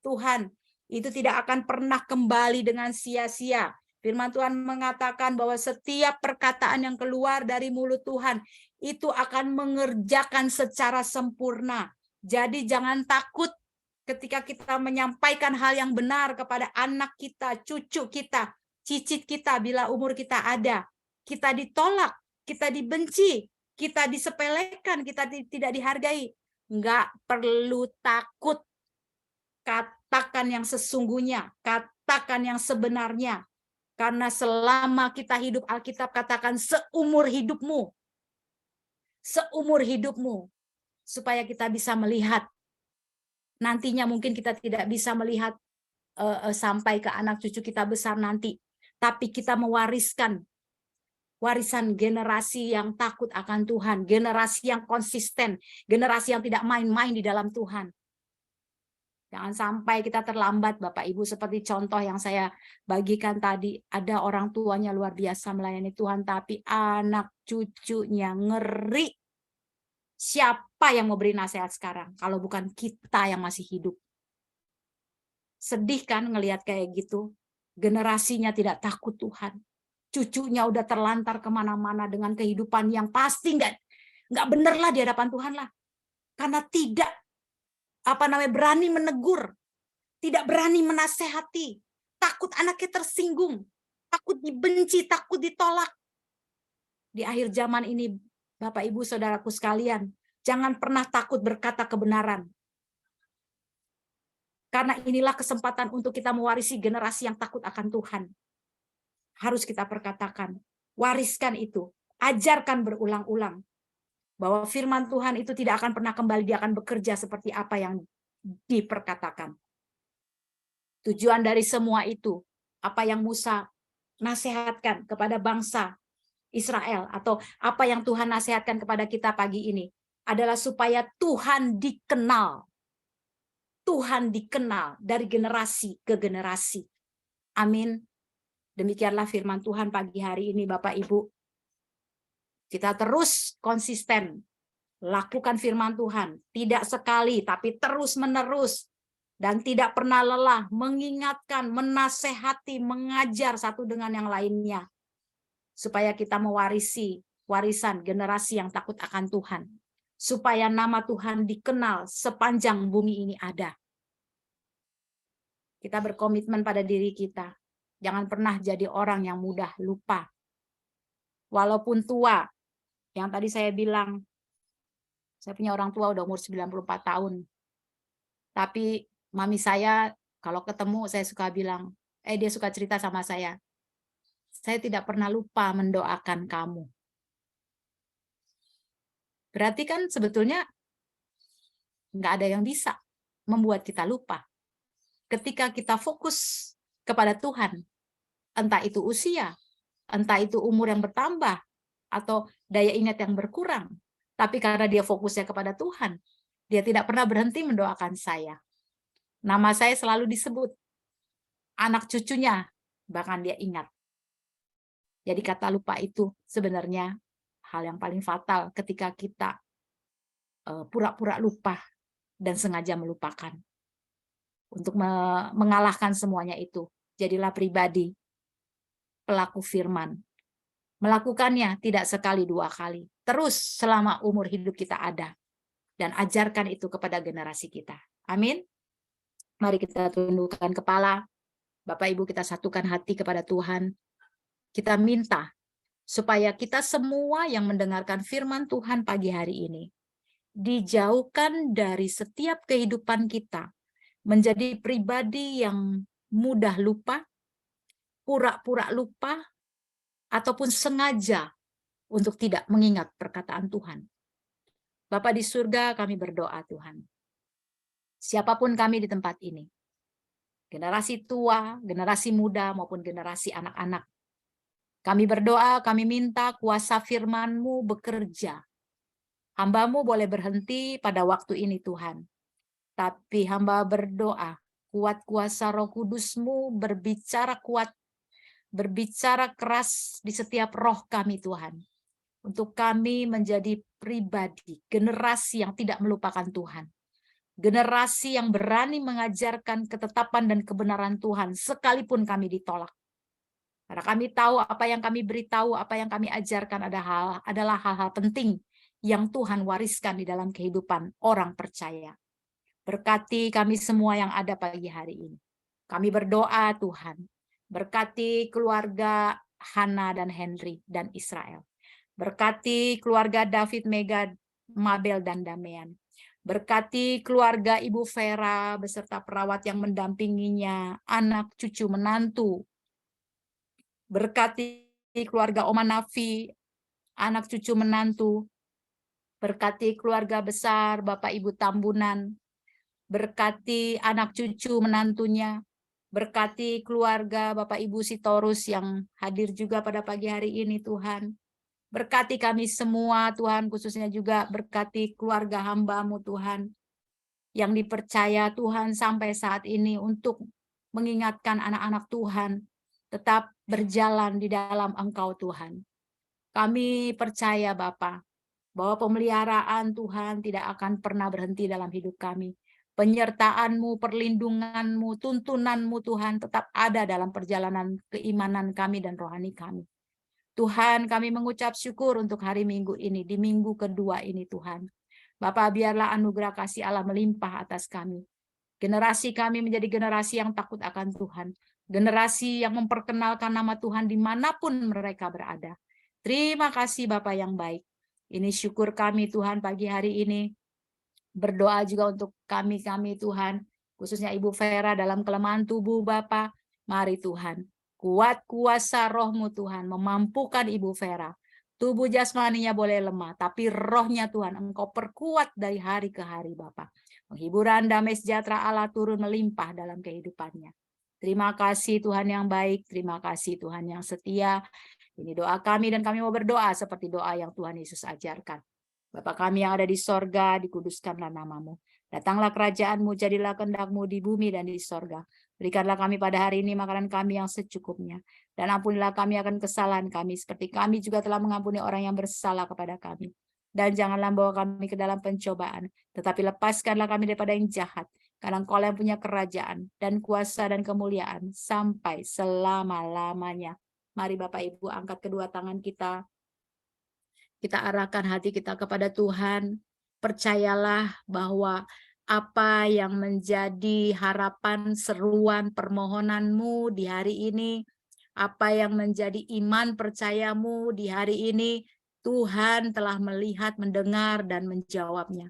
Tuhan, itu tidak akan pernah kembali dengan sia-sia. Firman Tuhan mengatakan bahwa setiap perkataan yang keluar dari mulut Tuhan itu akan mengerjakan secara sempurna. Jadi jangan takut ketika kita menyampaikan hal yang benar kepada anak kita, cucu kita, cicit kita bila umur kita ada. Kita ditolak, kita dibenci, kita disepelekan, kita tidak dihargai. Enggak perlu takut. Katakan yang sesungguhnya, katakan yang sebenarnya. Karena selama kita hidup, Alkitab katakan seumur hidupmu. Seumur hidupmu. Supaya kita bisa melihat. Nantinya mungkin kita tidak bisa melihat sampai ke anak cucu kita besar nanti. Tapi kita mewariskan warisan generasi yang takut akan Tuhan. Generasi yang konsisten. Generasi yang tidak main-main di dalam Tuhan. Jangan sampai kita terlambat, Bapak Ibu, seperti contoh yang saya bagikan tadi. Ada orang tuanya luar biasa melayani Tuhan, tapi anak cucunya ngeri. Siapa yang mau beri nasihat sekarang, kalau bukan kita yang masih hidup? Sedih kan ngelihat kayak gitu? Generasinya tidak takut Tuhan. Cucunya udah terlantar kemana-mana dengan kehidupan yang pasti nggak bener lah di hadapan Tuhan lah. Karena tidak berani menegur, tidak berani menasehati, takut anaknya tersinggung, takut dibenci, takut ditolak. Di akhir zaman ini, Bapak Ibu Saudaraku sekalian, jangan pernah takut berkata kebenaran. Karena inilah kesempatan untuk kita mewarisi generasi yang takut akan Tuhan. Harus kita perkatakan, wariskan itu, ajarkan berulang-ulang. Bahwa firman Tuhan itu tidak akan pernah kembali, dia akan bekerja seperti apa yang diperkatakan. Tujuan dari semua itu, apa yang Musa nasihatkan kepada bangsa Israel, atau apa yang Tuhan nasihatkan kepada kita pagi ini, adalah supaya Tuhan dikenal. Tuhan dikenal dari generasi ke generasi. Amin. Demikianlah firman Tuhan pagi hari ini, Bapak Ibu. Kita terus konsisten lakukan firman Tuhan, tidak sekali tapi terus-menerus, dan tidak pernah lelah mengingatkan, menasehati, mengajar satu dengan yang lainnya, supaya kita mewarisi warisan generasi yang takut akan Tuhan, supaya nama Tuhan dikenal sepanjang bumi ini ada. Kita berkomitmen pada diri kita, jangan pernah jadi orang yang mudah lupa. Walaupun tua, yang tadi saya bilang, saya punya orang tua udah umur 94 tahun. Tapi mami saya kalau ketemu saya suka bilang, dia suka cerita sama saya tidak pernah lupa mendoakan kamu. Berarti kan sebetulnya nggak ada yang bisa membuat kita lupa. Ketika kita fokus kepada Tuhan, entah itu usia, entah itu umur yang bertambah, atau daya ingat yang berkurang, tapi karena dia fokusnya kepada Tuhan, dia tidak pernah berhenti mendoakan saya. Nama saya selalu disebut, anak cucunya bahkan dia ingat. Jadi kata lupa itu sebenarnya hal yang paling fatal ketika kita pura-pura lupa dan sengaja melupakan. Untuk mengalahkan semuanya itu, jadilah pribadi pelaku firman. Melakukannya tidak sekali dua kali, terus selama umur hidup kita ada, dan ajarkan itu kepada generasi kita. Amin. Mari kita tundukkan kepala, Bapak Ibu, kita satukan hati kepada Tuhan. Kita minta supaya kita semua yang mendengarkan firman Tuhan pagi hari ini dijauhkan dari setiap kehidupan kita menjadi pribadi yang mudah lupa, pura-pura lupa, ataupun sengaja untuk tidak mengingat perkataan Tuhan. Bapa di surga, kami berdoa Tuhan. Siapapun kami di tempat ini, generasi tua, generasi muda, maupun generasi anak-anak, kami berdoa, kami minta kuasa firman-Mu bekerja. Hamba-Mu boleh berhenti pada waktu ini Tuhan. Tapi hamba berdoa, kuat kuasa Roh Kudus-Mu berbicara kuat, berbicara keras di setiap roh kami Tuhan. Untuk kami menjadi pribadi, generasi yang tidak melupakan Tuhan. Generasi yang berani mengajarkan ketetapan dan kebenaran Tuhan sekalipun kami ditolak. Karena kami tahu apa yang kami beritahu, apa yang kami ajarkan adalah hal-hal penting yang Tuhan wariskan di dalam kehidupan orang percaya. Berkati kami semua yang ada pagi hari ini. Kami berdoa Tuhan, berkati keluarga Hana dan Henry dan Israel. Berkati keluarga David, Mega, Mabel, dan Damian. Berkati keluarga Ibu Vera beserta perawat yang mendampinginya, anak, cucu, menantu. Berkati keluarga Oma Nafi, anak, cucu, menantu. Berkati keluarga besar Bapak Ibu Tambunan. Berkati anak cucu menantunya, berkati keluarga Bapak Ibu Sitorus yang hadir juga pada pagi hari ini Tuhan. Berkati kami semua Tuhan, khususnya juga berkati keluarga hamba-Mu Tuhan, yang dipercaya Tuhan sampai saat ini untuk mengingatkan anak-anak Tuhan, tetap berjalan di dalam Engkau Tuhan. Kami percaya Bapa, bahwa pemeliharaan Tuhan tidak akan pernah berhenti dalam hidup kami. Penyertaan-Mu, perlindungan-Mu, tuntunan-Mu Tuhan tetap ada dalam perjalanan keimanan kami dan rohani kami. Tuhan, kami mengucap syukur untuk hari Minggu ini, di minggu kedua ini Tuhan. Bapa, biarlah anugerah kasih Allah melimpah atas kami. Generasi kami menjadi generasi yang takut akan Tuhan. Generasi yang memperkenalkan nama Tuhan dimanapun mereka berada. Terima kasih Bapa yang baik. Ini syukur kami Tuhan pagi hari ini. Berdoa juga untuk kami Tuhan, khususnya Ibu Vera dalam kelemahan tubuh Bapa. Mari Tuhan, kuat kuasa roh-Mu Tuhan, memampukan Ibu Vera. Tubuh jasmaninya boleh lemah, tapi rohnya Tuhan Engkau perkuat dari hari ke hari Bapa. Penghiburan damai sejahtera Allah turun melimpah dalam kehidupannya. Terima kasih Tuhan yang baik, terima kasih Tuhan yang setia. Ini doa kami dan kami mau berdoa seperti doa yang Tuhan Yesus ajarkan. Bapa kami yang ada di sorga, dikuduskanlah nama-Mu. Datanglah kerajaan-Mu, jadilah kehendak-Mu di bumi dan di sorga. Berikanlah kami pada hari ini makanan kami yang secukupnya. Dan ampunilah kami akan kesalahan kami, seperti kami juga telah mengampuni orang yang bersalah kepada kami. Dan janganlah bawa kami ke dalam pencobaan, tetapi lepaskanlah kami daripada yang jahat. Karena Engkau yang punya kerajaan, dan kuasa dan kemuliaan, sampai selama-lamanya. Mari Bapak Ibu angkat kedua tangan kita. Kita arahkan hati kita kepada Tuhan. Percayalah bahwa apa yang menjadi harapan, seruan, permohonanmu di hari ini, apa yang menjadi iman percayamu di hari ini, Tuhan telah melihat, mendengar, dan menjawabnya.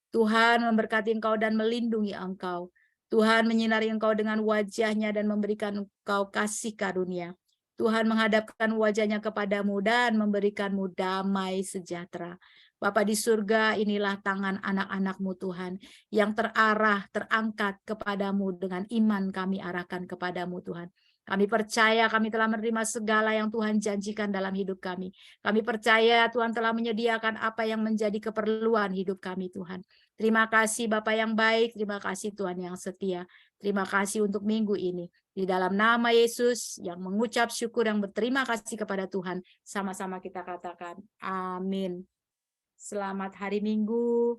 Tuhan memberkati engkau dan melindungi engkau. Tuhan menyinari engkau dengan wajah-Nya dan memberikan engkau kasih karunia. Tuhan menghadapkan wajah-Nya kepadamu dan memberikanmu damai sejahtera. Bapa di surga, inilah tangan anak-anak-Mu Tuhan yang terarah, terangkat kepadamu dengan iman kami arahkan kepadamu Tuhan. Kami percaya kami telah menerima segala yang Tuhan janjikan dalam hidup kami. Kami percaya Tuhan telah menyediakan apa yang menjadi keperluan hidup kami Tuhan. Terima kasih Bapa yang baik, terima kasih Tuhan yang setia. Terima kasih untuk minggu ini. Di dalam nama Yesus yang mengucap syukur, yang berterima kasih kepada Tuhan. Sama-sama kita katakan, amin. Selamat hari Minggu.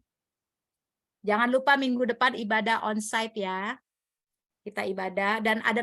Jangan lupa minggu depan ibadah onsite ya. Kita ibadah dan ada